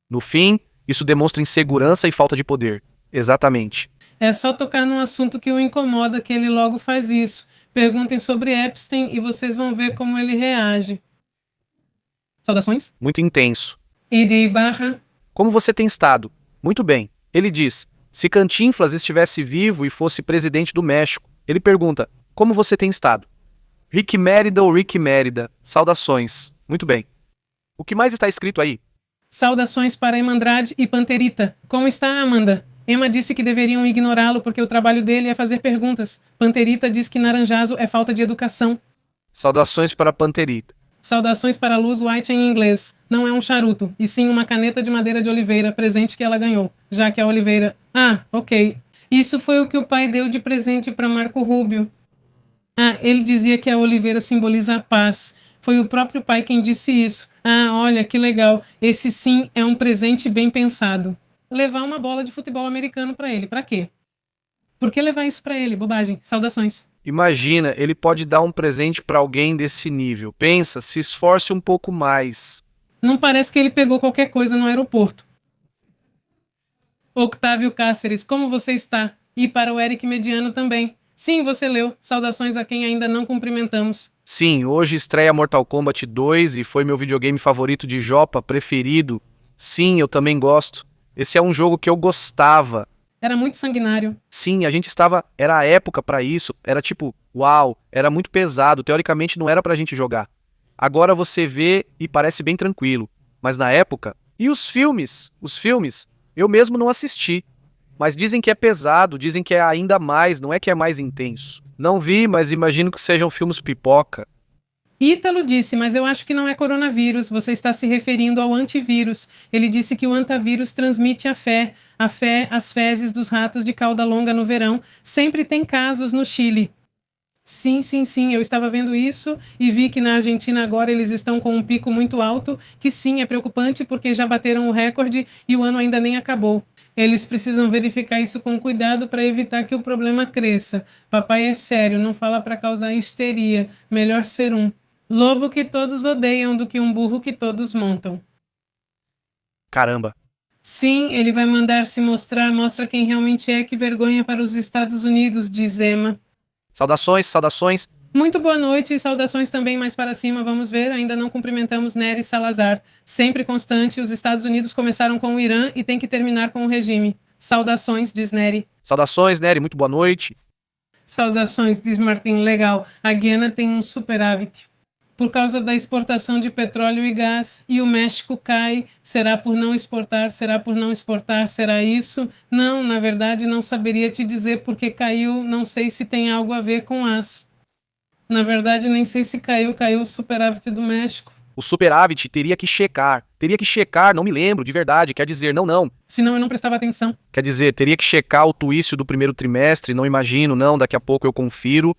No fim, isso demonstra insegurança e falta de poder. Exatamente. É só tocar num assunto que o incomoda que ele logo faz isso. Perguntem sobre Epstein e vocês vão ver como ele reage. Saudações? Muito intenso. Ide barra. Como você tem estado? Muito bem. Ele diz, se Cantinflas estivesse vivo e fosse presidente do México, ele pergunta, como você tem estado? Rick Mérida ou Rick Mérida? Saudações. Muito bem. O que mais está escrito aí? Saudações para Emma Andrade e Panterita. Como está, Amanda? Emma disse que deveriam ignorá-lo porque o trabalho dele é fazer perguntas. Panterita diz que naranjazo é falta de educação. Saudações para Panterita. Saudações para Luz White em inglês. Não é um charuto, e sim uma caneta de madeira de oliveira, presente que ela ganhou, já que a oliveira... Ah, ok. Isso foi o que o pai deu de presente para Marco Rubio. Ah, ele dizia que a oliveira simboliza a paz. Foi o próprio pai quem disse isso. Ah, olha, que legal. Esse sim é um presente bem pensado. Levar uma bola de futebol americano para ele. Para quê? Por que levar isso para ele? Bobagem. Saudações. Imagina, ele pode dar um presente para alguém desse nível. Pensa, se esforce um pouco mais. Não parece que ele pegou qualquer coisa no aeroporto. Octávio Cáceres, como você está? E para o Eric Mediano também. Sim, você leu. Saudações a quem ainda não cumprimentamos. Sim, hoje estreia Mortal Kombat 2 e foi meu videogame favorito de Jopa, preferido. Sim, eu também gosto. Esse é um jogo que eu gostava. Era muito sanguinário. Sim, a gente estava... Era a época pra isso. Era tipo, uau, era muito pesado. Teoricamente não era pra gente jogar. Agora você vê e parece bem tranquilo. Mas na época... E os filmes? Os filmes? Eu mesmo não assisti. Mas dizem que é pesado, dizem que é ainda mais, não é que é mais intenso. Não vi, mas imagino que sejam filmes pipoca. Ítalo disse, mas eu acho que não é coronavírus, você está se referindo ao antivírus. Ele disse que o antavírus transmite a fé, as fezes dos ratos de cauda longa no verão. Sempre tem casos no Chile. Sim, eu estava vendo isso e vi que na Argentina agora eles estão com um pico muito alto, que sim, é preocupante porque já bateram o recorde e o ano ainda nem acabou. Eles precisam verificar isso com cuidado para evitar que o problema cresça. Papai é sério, não fala para causar histeria. Melhor ser um lobo que todos odeiam do que um burro que todos montam. Caramba. Sim, ele vai mandar se mostrar, mostra quem realmente é, que vergonha para os Estados Unidos, diz Emma. Saudações, saudações. Muito boa noite e saudações também mais para cima, vamos ver, ainda não cumprimentamos Nery Salazar. Sempre constante, os Estados Unidos começaram com o Irã e tem que terminar com o regime. Saudações, diz Nery. Saudações, Nery, muito boa noite. Saudações, diz Martim, legal. A Guiana tem um superávit. Por causa da exportação de petróleo e gás, e o México cai. Será por não exportar? Será por não exportar? Será isso? Não, na verdade não saberia te dizer porque caiu, não sei se tem algo a ver com as... Na verdade, nem sei se caiu o superávit do México. O superávit teria que checar, não me lembro, de verdade, quer dizer, não. Senão eu não prestava atenção. Quer dizer, teria que checar o twist do primeiro trimestre, não imagino, não, daqui a pouco eu confiro.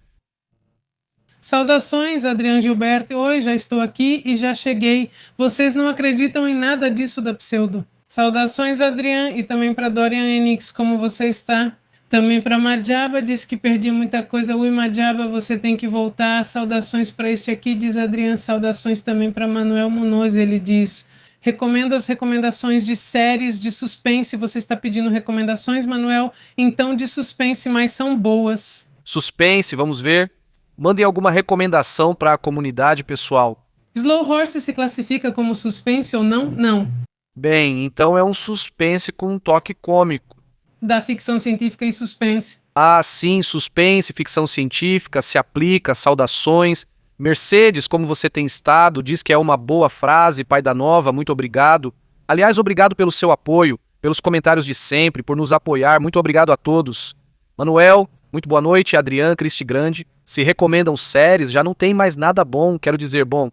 Saudações, Adriano Gilberto. Oi, já estou aqui e já cheguei. Vocês não acreditam em nada disso da pseudo. Saudações, Adriano, e também para Dorian Enix, como você está? Também para Madjaba, disse que perdi muita coisa. Ui, Madjaba, você tem que voltar. Saudações para este aqui, diz Adriano. Saudações também para Manuel Munoz, ele diz. Recomendo as recomendações de séries de suspense. Você está pedindo recomendações, Manuel? Então, de suspense, mas são boas. Suspense, vamos ver. Mandem alguma recomendação para a comunidade, pessoal. Slow Horse se classifica como suspense ou não? Não. Bem, então é um suspense com um toque cômico. Da ficção científica e suspense. Ah, sim, suspense, ficção científica, se aplica, saudações. Mercedes, como você tem estado, diz que é uma boa frase, pai da nova, muito obrigado. Aliás, obrigado pelo seu apoio, pelos comentários de sempre, por nos apoiar, muito obrigado a todos. Manuel, muito boa noite, Adriano, Cristi Grande. Se recomendam séries, já não tem mais nada bom, quero dizer bom.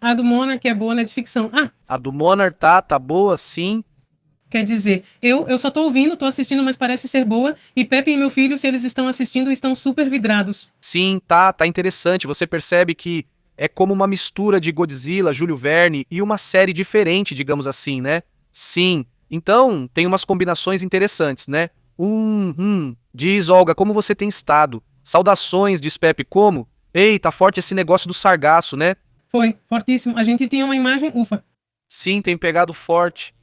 A do Monarch é boa, né, de ficção. Ah, a do Monarch tá boa, sim. Quer dizer, eu só tô ouvindo, tô assistindo, mas parece ser boa. E Pepe e meu filho, se eles estão assistindo, estão super vidrados. Sim, tá interessante. Você percebe que é como uma mistura de Godzilla, Júlio Verne e uma série diferente, digamos assim, né? Sim, então tem umas combinações interessantes, né? Diz Olga, como você tem estado? Saudações, diz Pepe, como? Ei, tá forte esse negócio do sargaço, né? Foi, fortíssimo. A gente tinha uma imagem, ufa. Sim, tem pegado forte.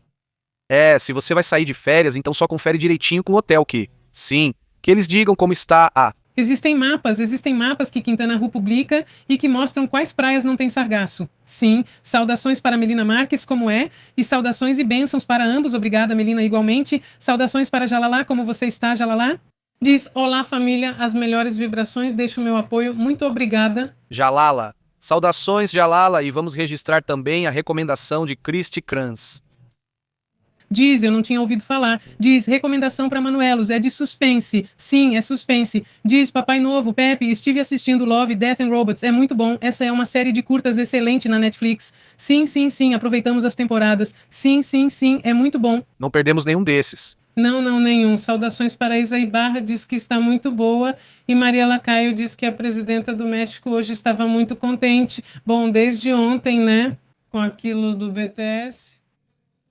É, se você vai sair de férias, então só confere direitinho com o hotel que... Sim, que eles digam como está a... Existem mapas que Quintana Roo publica e que mostram quais praias não tem sargaço. Sim, saudações para Melina Marques, como é, e saudações e bênçãos para ambos, obrigada Melina, igualmente. Saudações para Jalalá, como você está, Jalalá? Diz, olá família, as melhores vibrações, deixo o meu apoio, muito obrigada. Jalala, saudações Jalala, e vamos registrar também a recomendação de Cristi Kranz. Diz, eu não tinha ouvido falar. Diz, recomendação para Manuelos, é de suspense. Sim, é suspense. Diz, Papai Novo, Pepe, estive assistindo Love, Death and Robots, é muito bom. Essa é uma série de curtas excelente na Netflix. Sim, aproveitamos as temporadas. Sim, é muito bom. Não perdemos nenhum desses. Não, nenhum. Saudações para Isa Ibarra, diz que está muito boa. E Maria Lacaio diz que a presidenta do México hoje estava muito contente. Bom, desde ontem, né? Com aquilo do BTS.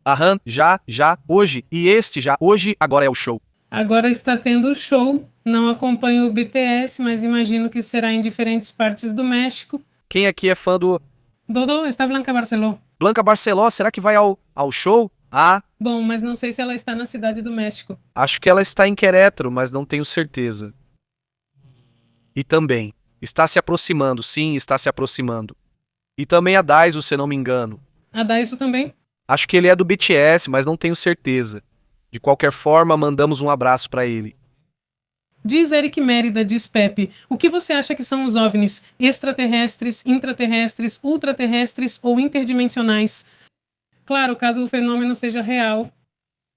Aham, já, hoje, e este já, hoje, agora é o show. Agora está tendo o show, não acompanho o BTS, mas imagino que será em diferentes partes do México. Quem aqui é fã do... Dodô, está Blanca Barceló. Blanca Barceló, será que vai ao show? Ah, Bom, mas não sei se ela está na cidade do México. acho que ela está em Querétaro, mas não tenho certeza. E também, está se aproximando, sim, está se aproximando. E também a Daiso, se não me engano. A Daiso também? Acho que ele é do BTS, mas não tenho certeza. De qualquer forma, mandamos um abraço para ele. Diz Eric Mérida, diz Pepe, o que você acha que são os OVNIs? Extraterrestres, intraterrestres, ultraterrestres ou interdimensionais? Claro, caso o fenômeno seja real.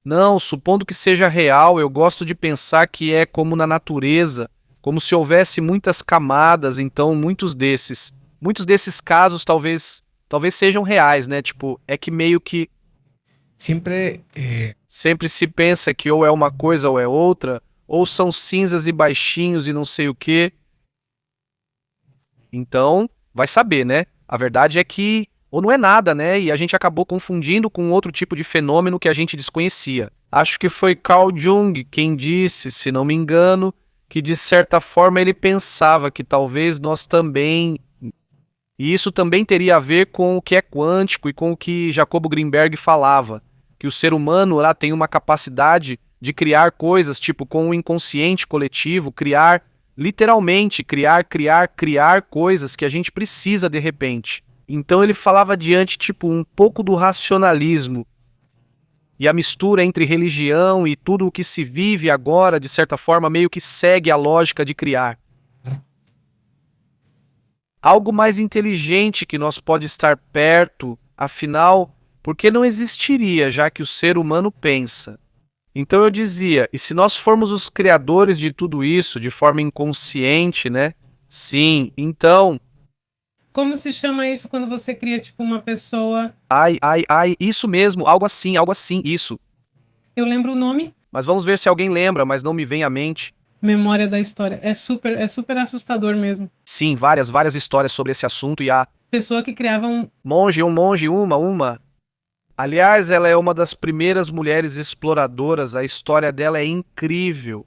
Não, supondo que seja real, eu gosto de pensar que é como na natureza, como se houvesse muitas camadas, então muitos desses casos talvez sejam reais, né? Tipo, é que meio que Siempre sempre se pensa que ou é uma coisa ou é outra, ou são cinzas e baixinhos e não sei o quê. Então, vai saber, né? A verdade é que ou não é nada, né? E a gente acabou confundindo com outro tipo de fenômeno que a gente desconhecia. Acho que foi Carl Jung quem disse, se não me engano, que de certa forma ele pensava que talvez nós também... E isso também teria a ver com o que é quântico e com o que Jacobo Greenberg falava, que o ser humano lá tem uma capacidade de criar coisas, tipo com o inconsciente coletivo, literalmente, criar coisas que a gente precisa de repente. Então ele falava diante, tipo, um pouco do racionalismo. E a mistura entre religião e tudo o que se vive agora, de certa forma, meio que segue a lógica de criar. Algo mais inteligente que nós pode estar perto, afinal, porque não existiria, já que o ser humano pensa. Então eu dizia, e se nós formos os criadores de tudo isso, de forma inconsciente, né? Sim, então... Como se chama isso quando você cria, tipo, uma pessoa... Ai, isso mesmo, algo assim, isso. Eu lembro o nome? Mas vamos ver se alguém lembra, mas não me vem à mente. Memória da história. É super assustador mesmo. Sim, várias histórias sobre esse assunto e a Pessoa que criava um... monge, uma. Aliás, ela é uma das primeiras mulheres exploradoras, a história dela é incrível.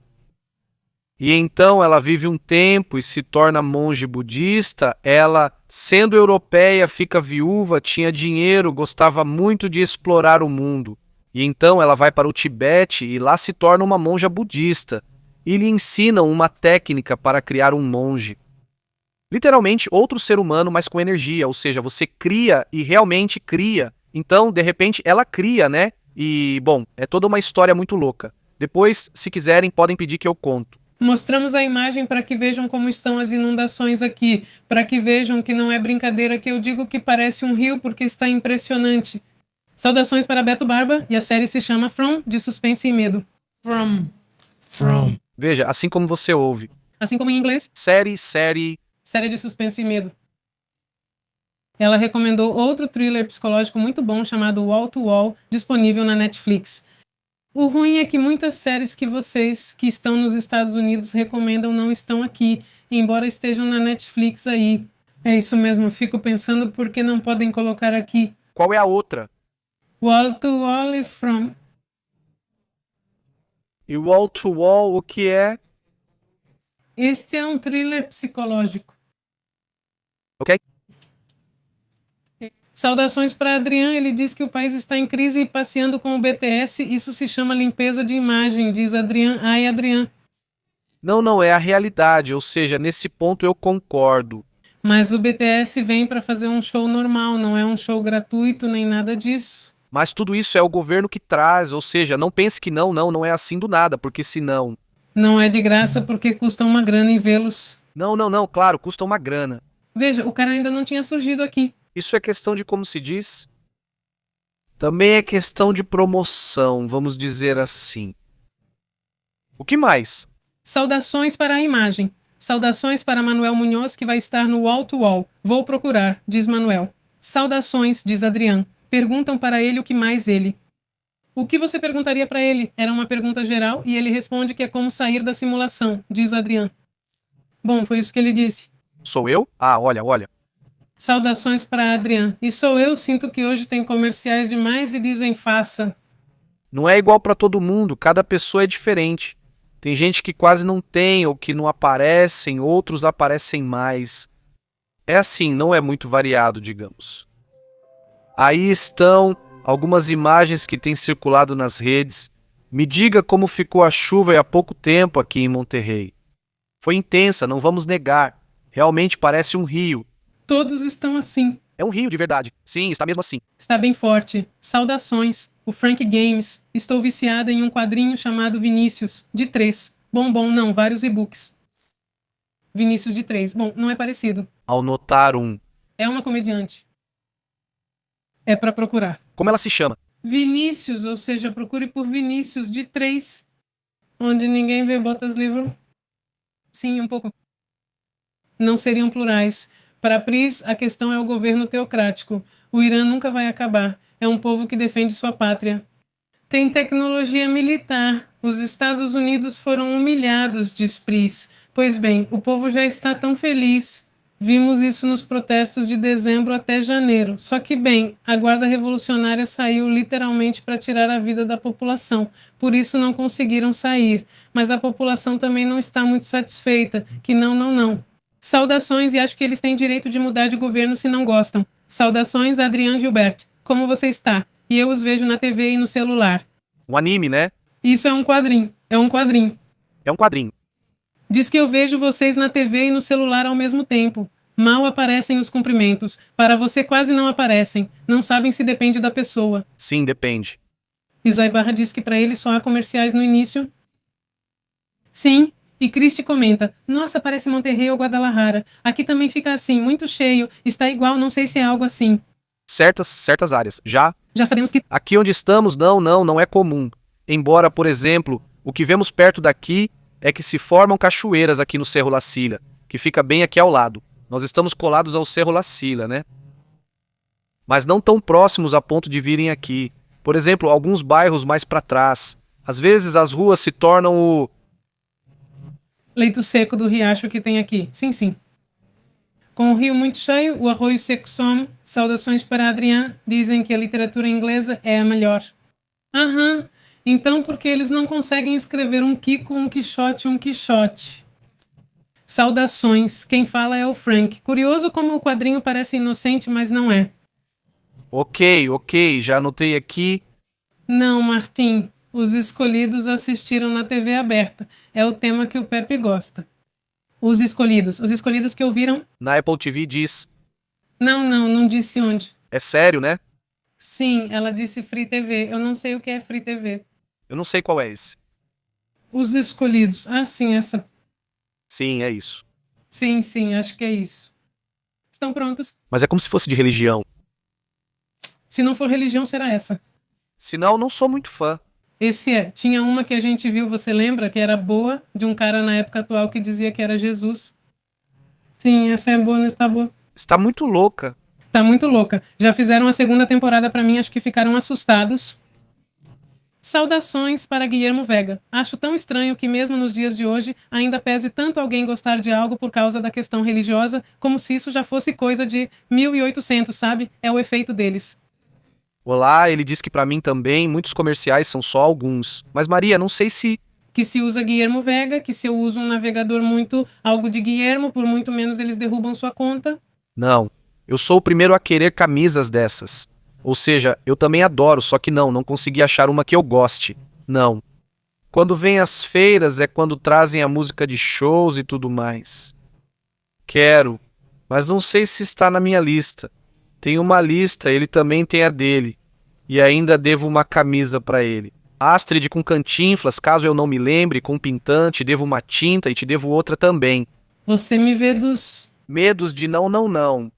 E então ela vive um tempo e se torna monge budista. Ela, sendo europeia, fica viúva, tinha dinheiro, gostava muito de explorar o mundo. E então ela vai para o Tibete e lá se torna uma monja budista. E lhe ensinam uma técnica para criar um monge. Literalmente, outro ser humano, mas com energia, ou seja, você cria e realmente cria. Então, de repente, ela cria, né? E, bom, é toda uma história muito louca. Depois, se quiserem, podem pedir que eu conto. Mostramos a imagem para que vejam como estão as inundações aqui, para que vejam que não é brincadeira que eu digo que parece um rio porque está impressionante. Saudações para Beto Barba e a série se chama From, de suspense e medo. from Veja, assim como você ouve. Assim como em inglês, Série. série de suspense e medo. Ela recomendou outro thriller psicológico muito bom chamado Wall to Wall, disponível na Netflix. O ruim é que muitas séries que vocês que estão nos Estados Unidos recomendam não estão aqui, embora estejam na Netflix aí. É isso mesmo, fico pensando por que não podem colocar aqui. Qual é a outra? Wall to Wall e From. E Wall to Wall, o que é? Este é um thriller psicológico. Ok? Saudações para Adrian, ele diz que o país está em crise e passeando com o BTS, isso se chama limpeza de imagem, diz Adrian. Ai, Adrian. Não, é a realidade, ou seja, nesse ponto eu concordo. Mas o BTS vem para fazer um show normal, não é um show gratuito nem nada disso. Mas tudo isso é o governo que traz, ou seja, não pense que não é assim do nada, porque senão... Não é de graça porque custa uma grana em vê-los. Não, claro, custa uma grana. Veja, o cara ainda não tinha surgido aqui. Isso é questão de como se diz? Também é questão de promoção, vamos dizer assim. O que mais? Saudações para a imagem. Saudações para Manuel Munhoz, que vai estar no Wall to Wall. Vou procurar, diz Manuel. Saudações, diz Adrian. Perguntam para ele o que mais ele. O que você perguntaria para ele? Era uma pergunta geral e ele responde que é como sair da simulação, diz Adrian. Bom, foi isso que ele disse. Sou eu? Ah, olha. Saudações para Adrian. E sou eu, sinto que hoje tem comerciais demais e dizem faça. Não é igual para todo mundo, cada pessoa é diferente. Tem gente que quase não tem ou que não aparecem, outros aparecem mais. É assim, não é muito variado, digamos. Aí estão algumas imagens que têm circulado nas redes. Me diga como ficou a chuva há pouco tempo aqui em Monterrey. Foi intensa, não vamos negar. Realmente parece um rio. Todos estão assim. É um rio de verdade. Sim, está mesmo assim. Está bem forte. Saudações. O Frank Games. Estou viciada em um quadrinho chamado Vinícius, de 3. Bom, não, vários e-books. Vinícius de 3. Bom, não é parecido. Ao notar um. É uma comediante. É para procurar. Como ela se chama? Vinícius, ou seja, procure por Vinícius de 3. Onde ninguém vê botas livro. Sim, um pouco. Não seriam plurais. Para Pris, a questão é o governo teocrático. O Irã nunca vai acabar. É um povo que defende sua pátria. Tem tecnologia militar. Os Estados Unidos foram humilhados, diz Pris. Pois bem, o povo já está tão feliz. Vimos isso nos protestos de dezembro até janeiro. Só que, bem, a Guarda Revolucionária saiu literalmente para tirar a vida da população. Por isso não conseguiram sair. Mas a população também não está muito satisfeita. Que não. Saudações, e acho que eles têm direito de mudar de governo se não gostam. Saudações, Adrian Gilbert. Como você está? E eu os vejo na TV e no celular. Um anime, né? Isso é um quadrinho. É um quadrinho. É um quadrinho. Diz que eu vejo vocês na TV e no celular ao mesmo tempo. Mal aparecem os cumprimentos. Para você quase não aparecem. Não sabem se depende da pessoa. Sim, depende. Isai Barra diz que para ele só há comerciais no início. Sim. E Cristi comenta, nossa, parece Monterrey ou Guadalajara. Aqui também fica assim, muito cheio. Está igual, não sei se é algo assim. Certas áreas. Já sabemos que... Aqui onde estamos, não é comum. Embora, por exemplo, o que vemos perto daqui é que se formam cachoeiras aqui no Cerro La Silla, que fica bem aqui ao lado. Nós estamos colados ao Cerro La Silla, né? Mas não tão próximos a ponto de virem aqui. Por exemplo, alguns bairros mais para trás. Às vezes as ruas se tornam o... leito seco do riacho que tem aqui. Sim. Com o rio muito cheio, o arroio seco some. Saudações para Adrián. Dizem que a literatura inglesa é a melhor. Aham. Então por que eles não conseguem escrever um Kiko, um Quixote? Saudações. Quem fala é o Frank. Curioso como o quadrinho parece inocente, mas não é. Ok, já anotei aqui. Não, Martim. Os escolhidos assistiram na TV aberta. É o tema que o Pepe gosta. Os escolhidos que ouviram? Na Apple TV diz... Não disse onde. É sério, né? Sim, ela disse Free TV. Eu não sei o que é Free TV. Eu não sei qual é esse. Os escolhidos. Ah, sim, essa. Sim, é isso. Sim, acho que é isso. Estão prontos? Mas é como se fosse de religião. Se não for religião, será essa. Senão, não sou muito fã. Esse é. Tinha uma que a gente viu, você lembra? Que era boa, de um cara na época atual que dizia que era Jesus. Sim, essa é boa, não está boa? Está muito louca. Tá muito louca. Já fizeram a segunda temporada pra mim, acho que ficaram assustados. Saudações para Guilhermo Vega. Acho tão estranho que mesmo nos dias de hoje ainda pese tanto alguém gostar de algo por causa da questão religiosa, como se isso já fosse coisa de 1800, sabe? É o efeito deles. Olá, ele diz que pra mim também muitos comerciais são só alguns. Mas Maria, não sei se... Que se usa Guilhermo Vega, que se eu uso um navegador muito algo de Guilhermo, por muito menos eles derrubam sua conta. Não, eu sou o primeiro a querer camisas dessas. Ou seja, eu também adoro, só que não consegui achar uma que eu goste. Não. Quando vem às feiras é quando trazem a música de shows e tudo mais. Quero, mas não sei se está na minha lista. Tem uma lista, ele também tem a dele. E ainda devo uma camisa para ele. Astrid com cantinflas, caso eu não me lembre, com pintante, devo uma tinta e te devo outra também. Você me vê dos... Medos de não.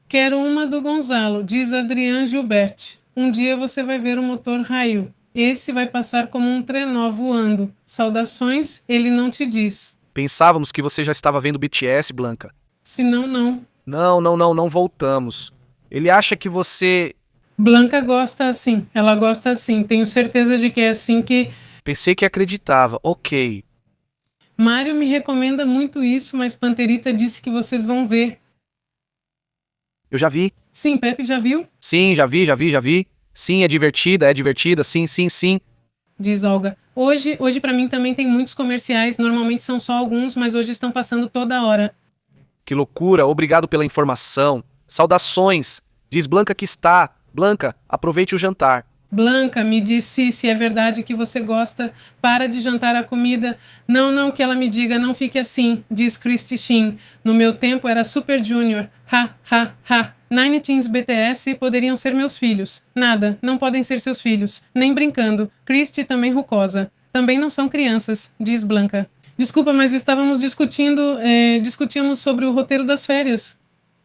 Quero uma do Gonzalo, diz Adrian Gilbert. Um dia você vai ver o motor raio. Esse vai passar como um trenó voando. Saudações, ele não te diz. Pensávamos que você já estava vendo BTS, Blanca. Se não, não. Não voltamos. Ele acha que você... Blanca gosta assim, ela gosta assim. Tenho certeza de que é assim que... Pensei que acreditava, ok. Mário me recomenda muito isso, mas Panterita disse que vocês vão ver. Eu já vi. Sim, Pepe já viu? Sim, já vi. Sim, é divertida, sim. Diz Olga. Hoje pra mim também tem muitos comerciais, normalmente são só alguns, mas hoje estão passando toda hora. Que loucura, obrigado pela informação. Saudações. Diz Blanca que está. Blanca, aproveite o jantar. Blanca, me disse se é verdade que você gosta. Para de jantar a comida. Não, não, que ela me diga, não fique assim, diz Christy Shin. No meu tempo era Super Junior. Ha, ha, ha. Nine Teens BTS poderiam ser meus filhos. Nada, não podem ser seus filhos. Nem brincando. Christy também rucosa. Também não são crianças, diz Blanca. Desculpa, mas estávamos discutíamos sobre o roteiro das férias.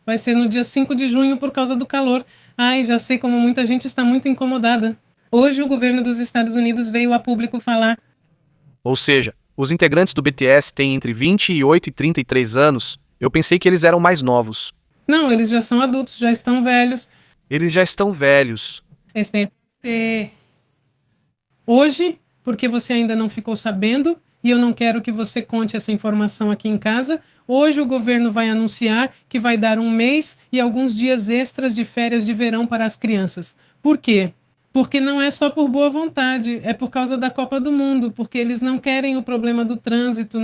Vai ser no dia 5 de junho por causa do calor. Ai, já sei como muita gente está muito incomodada. Hoje o governo dos Estados Unidos veio a público falar. Ou seja, os integrantes do BTS têm entre 28 e 33 anos. Eu pensei que eles eram mais novos. Não, eles já são adultos, já estão velhos. Eles já estão velhos. Hoje, porque você ainda não ficou sabendo, e eu não quero que você conte essa informação aqui em casa, hoje o governo vai anunciar que vai dar 1 mês e alguns dias extras de férias de verão para as crianças. Por quê? Porque não é só por boa vontade, é por causa da Copa do Mundo, porque eles não querem o problema do trânsito,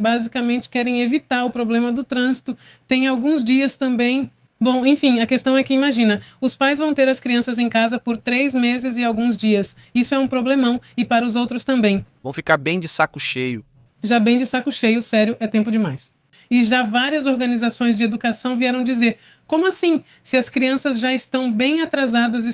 basicamente querem evitar o problema do trânsito. Tem alguns dias também. Bom, enfim, a questão é que imagina, os pais vão ter as crianças em casa por 3 meses e alguns dias. Isso é um problemão, e para os outros também. Vão ficar bem de saco cheio. Já bem de saco cheio, sério, é tempo demais. E já várias organizações de educação vieram dizer, como assim? Se as crianças já estão bem atrasadas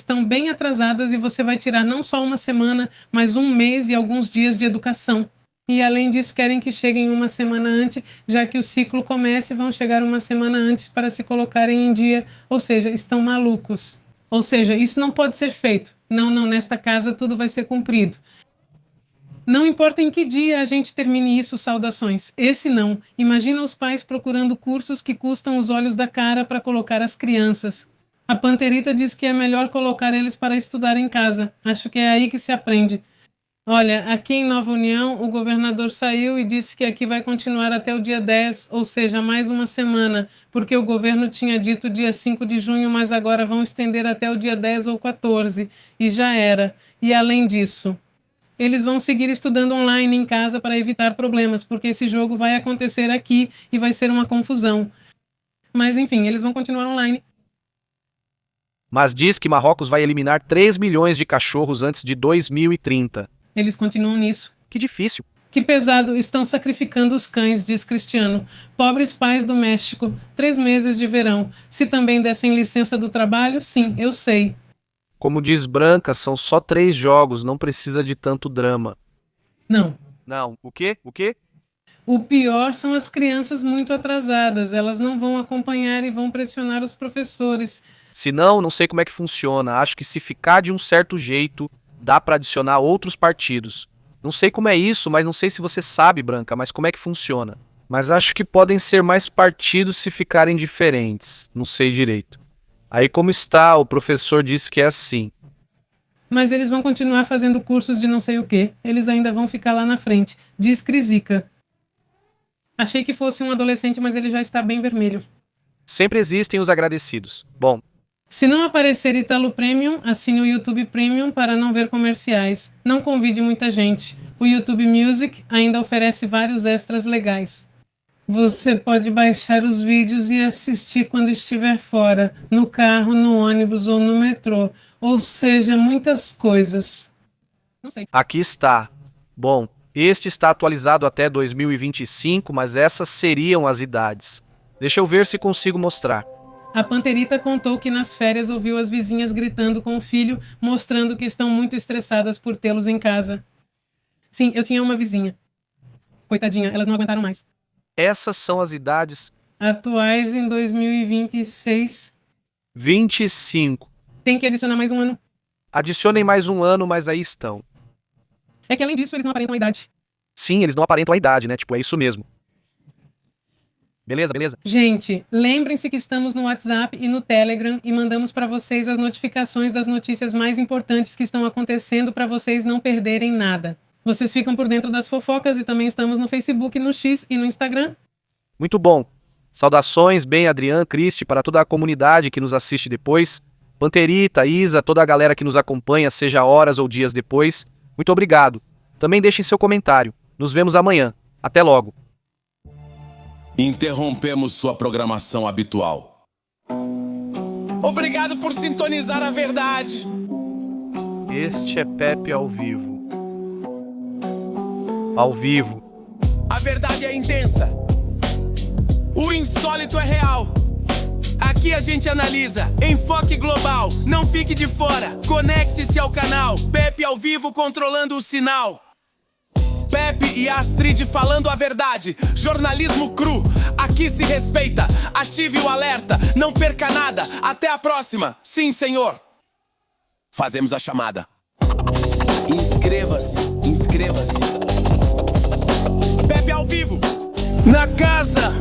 e você vai tirar não só 1 semana, mas 1 mês e alguns dias de educação. E além disso, querem que cheguem 1 semana antes, já que o ciclo comece, vão chegar 1 semana antes para se colocarem em dia. Ou seja, estão malucos. Ou seja, isso não pode ser feito. Não, nesta casa tudo vai ser cumprido. Não importa em que dia a gente termine isso, saudações. Esse não. Imagina os pais procurando cursos que custam os olhos da cara para colocar as crianças. A Panterita diz que é melhor colocar eles para estudar em casa. Acho que é aí que se aprende. Olha, aqui em Nova União, o governador saiu e disse que aqui vai continuar até o dia 10, ou seja, mais 1 semana, porque o governo tinha dito dia 5 de junho, mas agora vão estender até o dia 10 ou 14, e já era. E além disso, eles vão seguir estudando online em casa para evitar problemas, porque esse jogo vai acontecer aqui e vai ser uma confusão. Mas enfim, eles vão continuar online. Mas diz que Marrocos vai eliminar 3 milhões de cachorros antes de 2030. Eles continuam nisso. Que difícil. Que pesado, estão sacrificando os cães, diz Cristiano. Pobres pais do México, 3 meses de verão. Se também dessem licença do trabalho, sim, eu sei. Como diz Branca, são só 3 jogos, não precisa de tanto drama. Não. Não, o quê? O quê? O pior são as crianças muito atrasadas. Elas não vão acompanhar e vão pressionar os professores. Se não, não sei como é que funciona. Acho que se ficar de um certo jeito, dá para adicionar outros partidos. Não sei como é isso, mas não sei se você sabe, Branca, mas como é que funciona. Mas acho que podem ser mais partidos se ficarem diferentes. Não sei direito. Aí como está, o professor disse que é assim. Mas eles vão continuar fazendo cursos de não sei o quê. Eles ainda vão ficar lá na frente. Diz Crisica. Achei que fosse um adolescente, mas ele já está bem vermelho. Sempre existem os agradecidos. Bom, se não aparecer Italo Premium, assine o YouTube Premium para não ver comerciais. Não convide muita gente. O YouTube Music ainda oferece vários extras legais. Você pode baixar os vídeos e assistir quando estiver fora, no carro, no ônibus ou no metrô. Ou seja, muitas coisas. Não sei. Aqui está. Bom, este está atualizado até 2025, mas essas seriam as idades. Deixa eu ver se consigo mostrar. A Panterita contou que nas férias ouviu as vizinhas gritando com o filho, mostrando que estão muito estressadas por tê-los em casa. Sim, eu tinha uma vizinha. Coitadinha, elas não aguentaram mais. Essas são as idades atuais em 2026. 25. Tem que adicionar mais 1 ano. Adicionem mais 1 ano, mas aí estão. É que além disso, eles não aparentam a idade. Sim, eles não aparentam a idade, né? Tipo, é isso mesmo. Beleza, beleza? Gente, lembrem-se que estamos no WhatsApp e no Telegram e mandamos para vocês as notificações das notícias mais importantes que estão acontecendo para vocês não perderem nada. Vocês ficam por dentro das fofocas e também estamos no Facebook, no X e no Instagram. Muito bom. Saudações, bem, Adrian, Cristi, para toda a comunidade que nos assiste depois. Panterita, Isa, toda a galera que nos acompanha, seja horas ou dias depois. Muito obrigado. Também deixem seu comentário. Nos vemos amanhã. Até logo. Interrompemos sua programação habitual. Obrigado por sintonizar a verdade. Este é Pepe ao vivo. Ao vivo. A verdade é intensa. O insólito é real. Aqui a gente analisa. Enfoque global. Não fique de fora. Conecte-se ao canal. Pepe ao vivo controlando o sinal. Pepe e Astrid falando a verdade. Jornalismo cru. Aqui se respeita. Ative o alerta. Não perca nada. Até a próxima. Sim, senhor. Fazemos a chamada. Inscreva-se. Inscreva-se. Pepe ao vivo. Na casa.